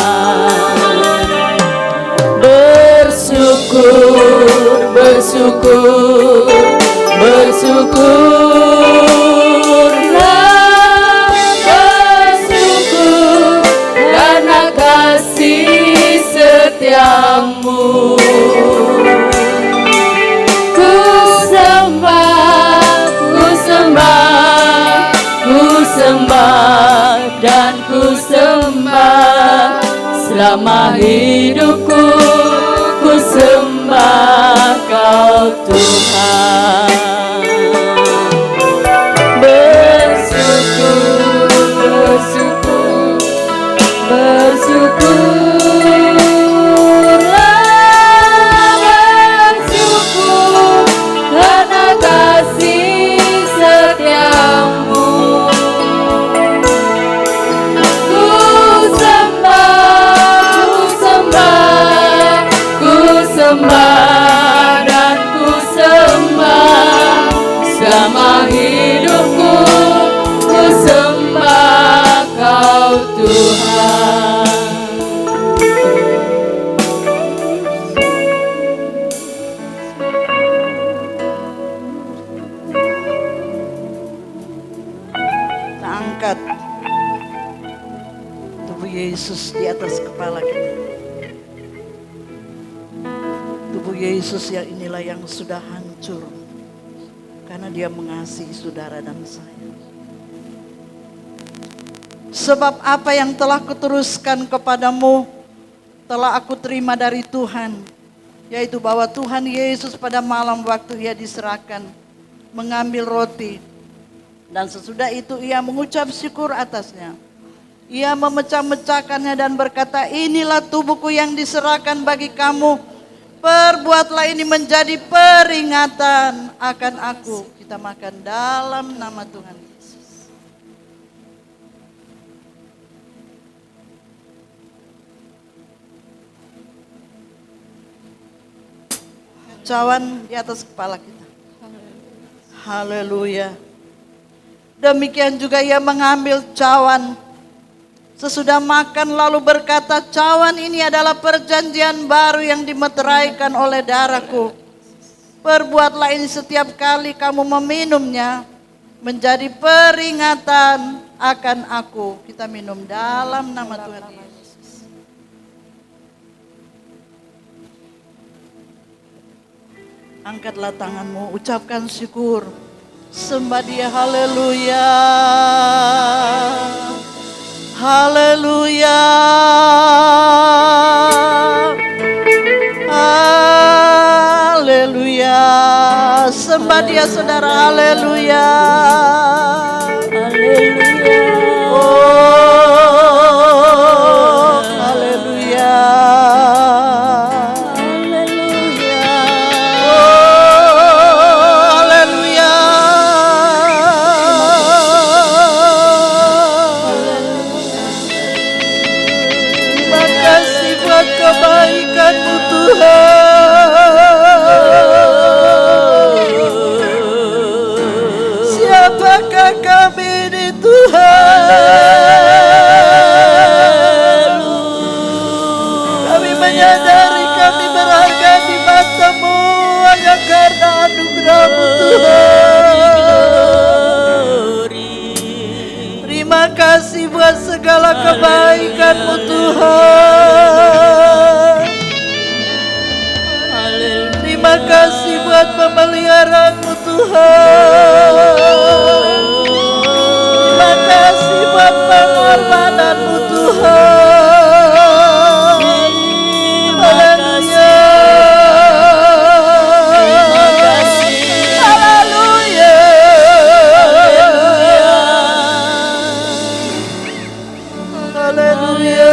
Bersyukur, bersyukur, bersyukurlah, bersyukur karena kasih setiamu. Selama hidupku ku sembah Kau Tuhan. Bersyukur, bersyukur, bersyukurlah, bersyukur karena kasih setiamu. Ku sembah, ku sembah, ku sembah dan ku sembah. Selama hidupku ku sembah Kau Tuhan. Kita angkat tubuh Yesus di atas kepala kita. Tubuh Yesus yang inilah yang sudah hancur karena Dia mengasihi saudara dan saya. Sebab apa yang telah kuteruskan kepadamu telah aku terima dari Tuhan, yaitu bahwa Tuhan Yesus pada malam waktu Ia diserahkan mengambil roti, dan sesudah itu Ia mengucap syukur atasnya. Ia memecah-mecahkannya dan berkata, inilah tubuhku yang diserahkan bagi kamu. Perbuatlah ini menjadi peringatan akan aku. Kita makan dalam nama Tuhan Yesus. Cawan di atas kepala kita. Haleluya. Demikian juga Ia mengambil cawan sesudah makan lalu berkata, cawan ini adalah perjanjian baru yang dimeteraikan oleh darahku. Perbuatlah ini setiap kali kamu meminumnya menjadi peringatan akan aku. Kita minum dalam nama Tuhan Yesus. Angkatlah tanganmu, ucapkan syukur. Sembah Dia, haleluya. Haleluya. Haleluya. Sembah Dia saudara, haleluya. Haleluya. Oh, haleluya. Haleluya. Oh, haleluya. Terima kasih buat kebaikan-Mu Tuhan. Siapakah kami ini Tuhan? Kami menyadari kami berharga di mata-Mu hanya karena anugerah-Mu Tuhan. Terima kasih buat segala kebaikan-Mu Tuhan. Terima kasih buat pemeliharaan-Mu Tuhan. Terima kasih buat pengorbanan-Mu Tuhan. Haleluya. Haleluya. Haleluya.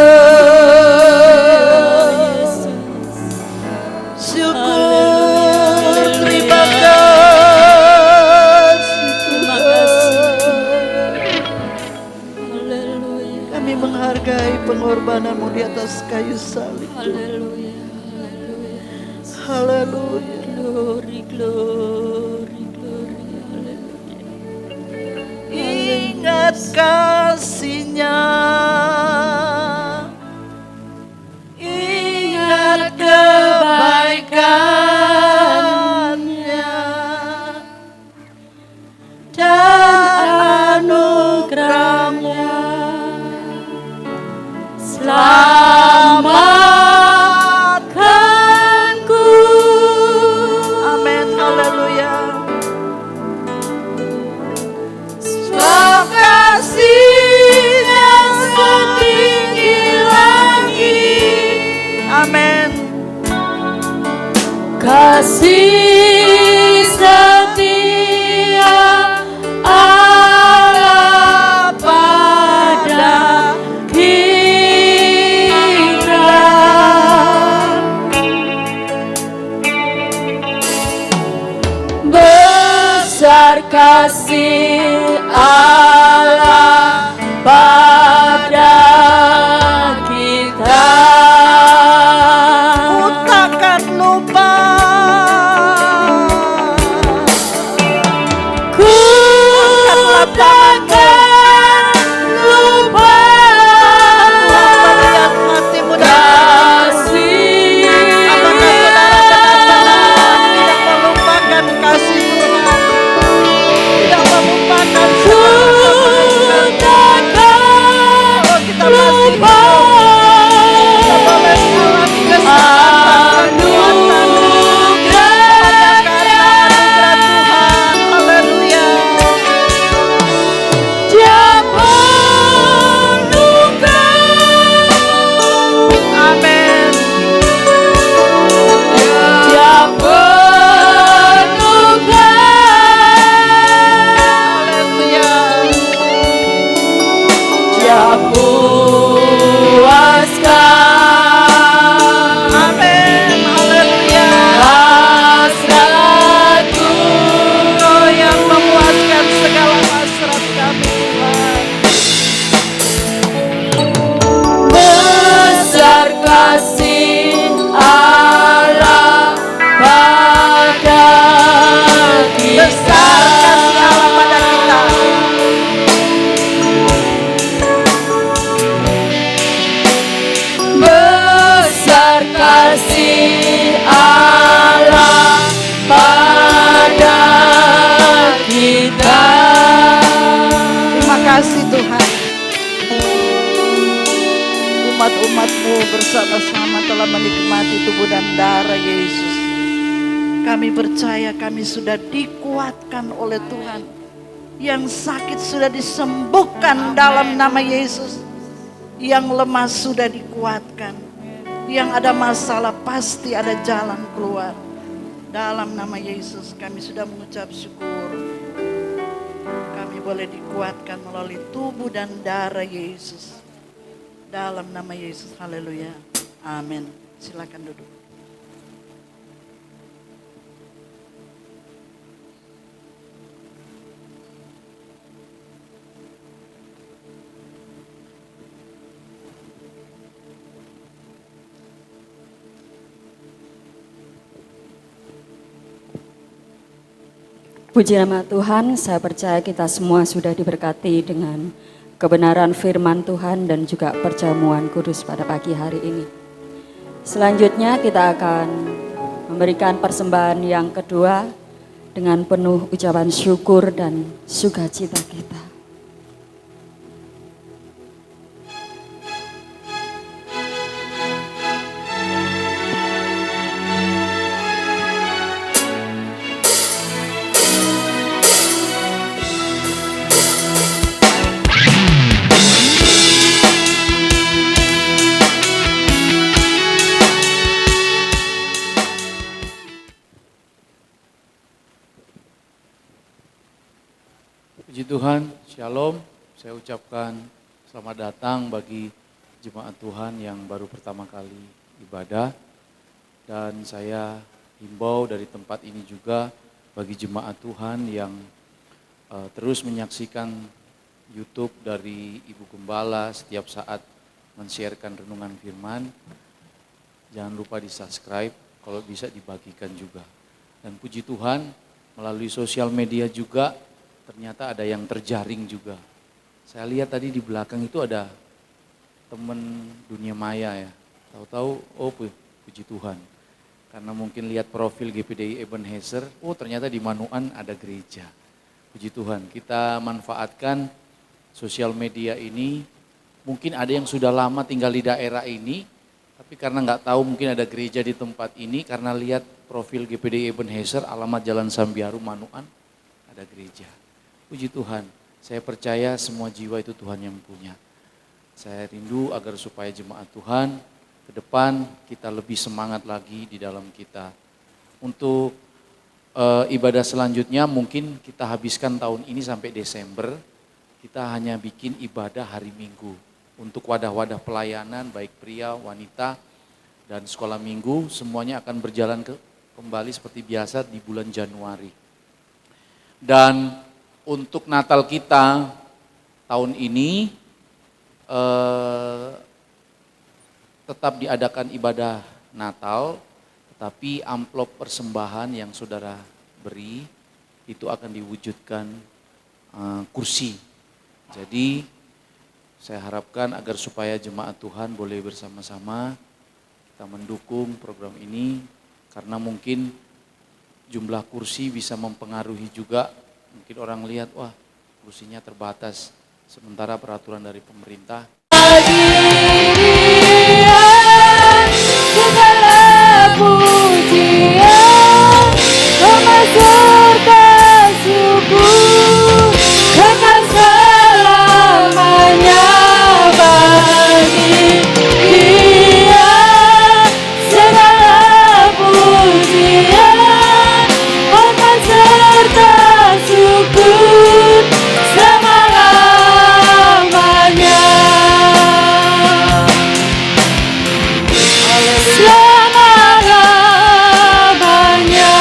Syukur, terima kasih Tuhan. Kami menghargai pengorbanan-Mu di atas kayu salib. Haleluya. Haleluya. Glory, glory, glory. Haleluya. Ingat kasih-Nya, ingat kebaikan-Nya dan anugerah-Nya. Selamatkanku. Amin, haleluya. Sebab kasih-Nya Kasih setia Allah pada kita. Besar kasih Allah pada kita. Ku takkan lupa. Ku takkan lupa Melihat hatimu dan kasih apakah saudara benar-benar tidak melupakan kasih Tuhan, tidak melupakan ku segala kebaikan. Kalau kita masih lupa kita boleh mengalami keselamatan dan kekuatan hanya karena anugerah Tuhan. Haleluya. Dia penuhkan Amin. Dia penuhkan Haleluya. Dia puaskan Amin. Haleluya. hasratku. Engkau yang memuaskan segala hasrat kami Tuhan. Besar kasih Allah pada Besar kita. kasih Allah pada kita. Besar kasih Allah pada kita. Terima kasih Tuhan. Umat-umat-Mu bersama-sama telah menikmati tubuh dan darah Yesus. Kami percaya kami sudah dikuatkan oleh Tuhan. Yang sakit sudah disembuhkan dalam nama Yesus. Yang lemah sudah dikuatkan. Yang ada masalah pasti ada jalan keluar. Dalam nama Yesus kami sudah mengucap syukur. Kami boleh dikuatkan melalui tubuh dan darah Yesus. Dalam nama Yesus, haleluya. Amin. Silakan duduk. Puji nama Tuhan, saya percaya kita semua sudah diberkati dengan kebenaran firman Tuhan dan juga perjamuan kudus pada pagi hari ini. Selanjutnya kita akan memberikan persembahan yang kedua dengan penuh ucapan syukur dan sukacita kita. Puji Tuhan, Shalom. Saya ucapkan selamat datang bagi jemaat Tuhan yang baru pertama kali ibadah. Dan saya himbau dari tempat ini juga bagi jemaat Tuhan yang terus menyaksikan YouTube dari Ibu Gembala setiap saat men-sharekan renungan firman. Jangan lupa di-subscribe, kalau bisa dibagikan juga. Dan puji Tuhan, melalui sosial media juga ternyata ada yang terjaring juga. Saya lihat tadi di belakang itu ada teman dunia maya ya. Tahu-tahu, oh puji Tuhan. Karena mungkin lihat profil GPDI Ebenezer, oh ternyata di Manuan ada gereja. Puji Tuhan, kita manfaatkan sosial media ini. Mungkin ada yang sudah lama tinggal di daerah ini, tapi karena nggak tahu mungkin ada gereja di tempat ini, karena lihat profil GPDI Ebenezer, alamat Jalan Sambiaru, Manuan, ada gereja. Puji Tuhan, saya percaya semua jiwa itu Tuhan yang punya. Saya rindu agar supaya jemaat Tuhan ke depan kita lebih semangat lagi di dalam kita Untuk ibadah selanjutnya mungkin kita habiskan tahun ini sampai Desember. Kita hanya bikin ibadah hari Minggu. Untuk wadah-wadah pelayanan baik pria, wanita, dan sekolah minggu semuanya akan berjalan kembali seperti biasa di bulan Januari. Dan untuk Natal kita tahun ini tetap diadakan ibadah Natal, tetapi amplop persembahan yang saudara beri itu akan diwujudkan kursi. Jadi saya harapkan agar supaya jemaat Tuhan boleh bersama-sama kita mendukung program ini, karena mungkin jumlah kursi bisa mempengaruhi juga. Mungkin orang lihat, wah kursinya terbatas, sementara peraturan dari pemerintah. Segala pujian, memasukkan syukur, kekal selamanya bagi Dia. Segala pujian, hormat serta syukur selama-lamanya. Selama-lamanya.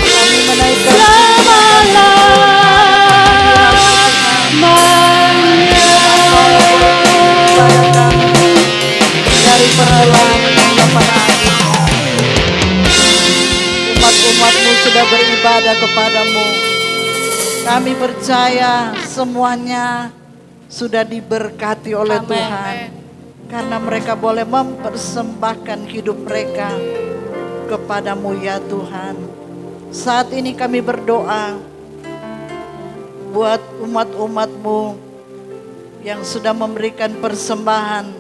Kami menaikkan dari permulaan hingga pada akhir. Umat-umatmu sudah beribadah kepadamu. Kami percaya semuanya sudah diberkati oleh Amin. Tuhan. Karena mereka boleh mempersembahkan hidup mereka kepadamu ya Tuhan. Saat ini kami berdoa buat umat-umatmu yang sudah memberikan persembahan,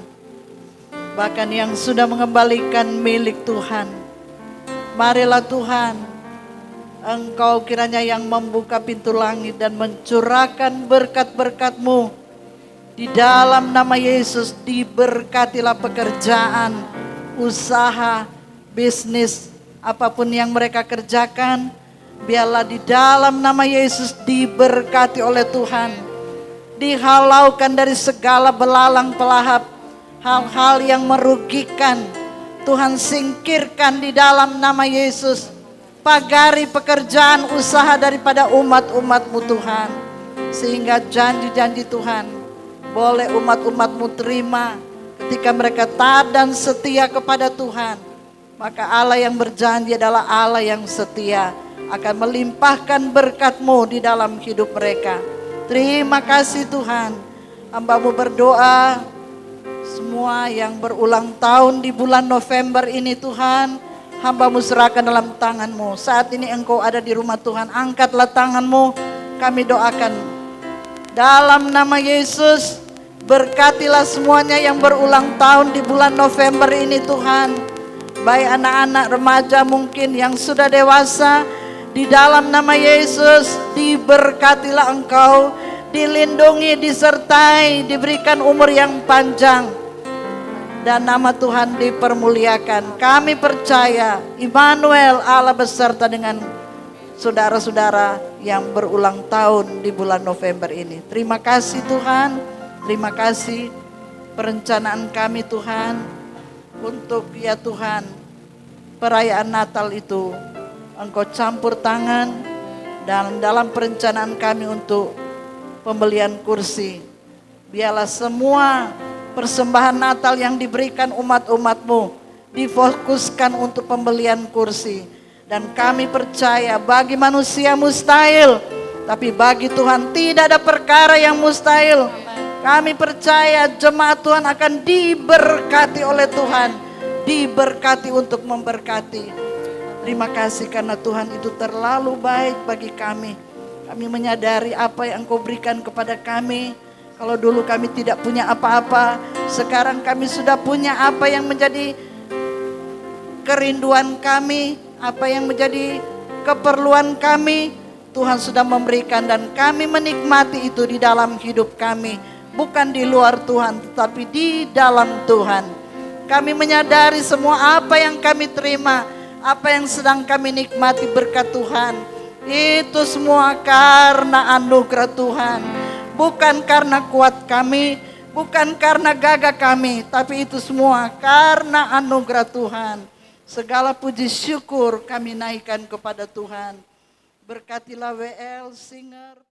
bahkan yang sudah mengembalikan milik Tuhan. Marilah Tuhan, Engkau kiranya yang membuka pintu langit dan mencurahkan berkat-berkat-Mu. Di dalam nama Yesus diberkatilah pekerjaan, usaha, bisnis, apapun yang mereka kerjakan. Biarlah di dalam nama Yesus diberkati oleh Tuhan. Dihalaukan dari segala belalang pelahap, hal-hal yang merugikan. Tuhan singkirkan di dalam nama Yesus. Pagari pekerjaan usaha daripada umat-umat-Mu Tuhan. Sehingga janji-janji Tuhan boleh umat-umat-Mu terima ketika mereka taat dan setia kepada Tuhan. Maka Allah yang berjanji adalah Allah yang setia, akan melimpahkan berkat-Mu di dalam hidup mereka. Terima kasih Tuhan. Hamba-Mu berdoa semua yang berulang tahun di bulan November ini Tuhan, hamba-Mu serahkan dalam tangan-Mu. Saat ini Engkau ada di rumah Tuhan, angkatlah tangan-Mu. Kami doakan dalam nama Yesus, berkatilah semuanya yang berulang tahun di bulan November ini Tuhan. Baik anak-anak remaja mungkin yang sudah dewasa, di dalam nama Yesus diberkatilah engkau, dilindungi, disertai, diberikan umur yang panjang, dan nama Tuhan dipermuliakan. Kami percaya Immanuel Allah beserta dengan saudara-saudara yang berulang tahun di bulan November ini. Terima kasih Tuhan, terima kasih perencanaan kami Tuhan untuk ya Tuhan perayaan Natal itu Engkau campur tangan, dan dalam perencanaan kami untuk pembelian kursi, biarlah semua persembahan Natal yang diberikan umat-umat-Mu difokuskan untuk pembelian kursi. Dan kami percaya bagi manusia mustahil, tapi bagi Tuhan tidak ada perkara yang mustahil. Kami percaya jemaat Tuhan akan diberkati oleh Tuhan, diberkati untuk memberkati. Terima kasih karena Tuhan itu terlalu baik bagi kami. Kami menyadari apa yang Engkau berikan kepada kami. Kalau dulu kami tidak punya apa-apa, sekarang kami sudah punya apa yang menjadi kerinduan kami, apa yang menjadi keperluan kami. Tuhan sudah memberikan dan kami menikmati itu di dalam hidup kami. Bukan di luar Tuhan, tetapi di dalam Tuhan. Kami menyadari semua apa yang kami terima, apa yang sedang kami nikmati berkat Tuhan, itu semua karena anugerah Tuhan. Bukan karena kuat kami, bukan karena gagah kami, tapi itu semua karena anugerah Tuhan. Segala puji syukur kami naikkan kepada Tuhan. Berkatilah WL, Singer.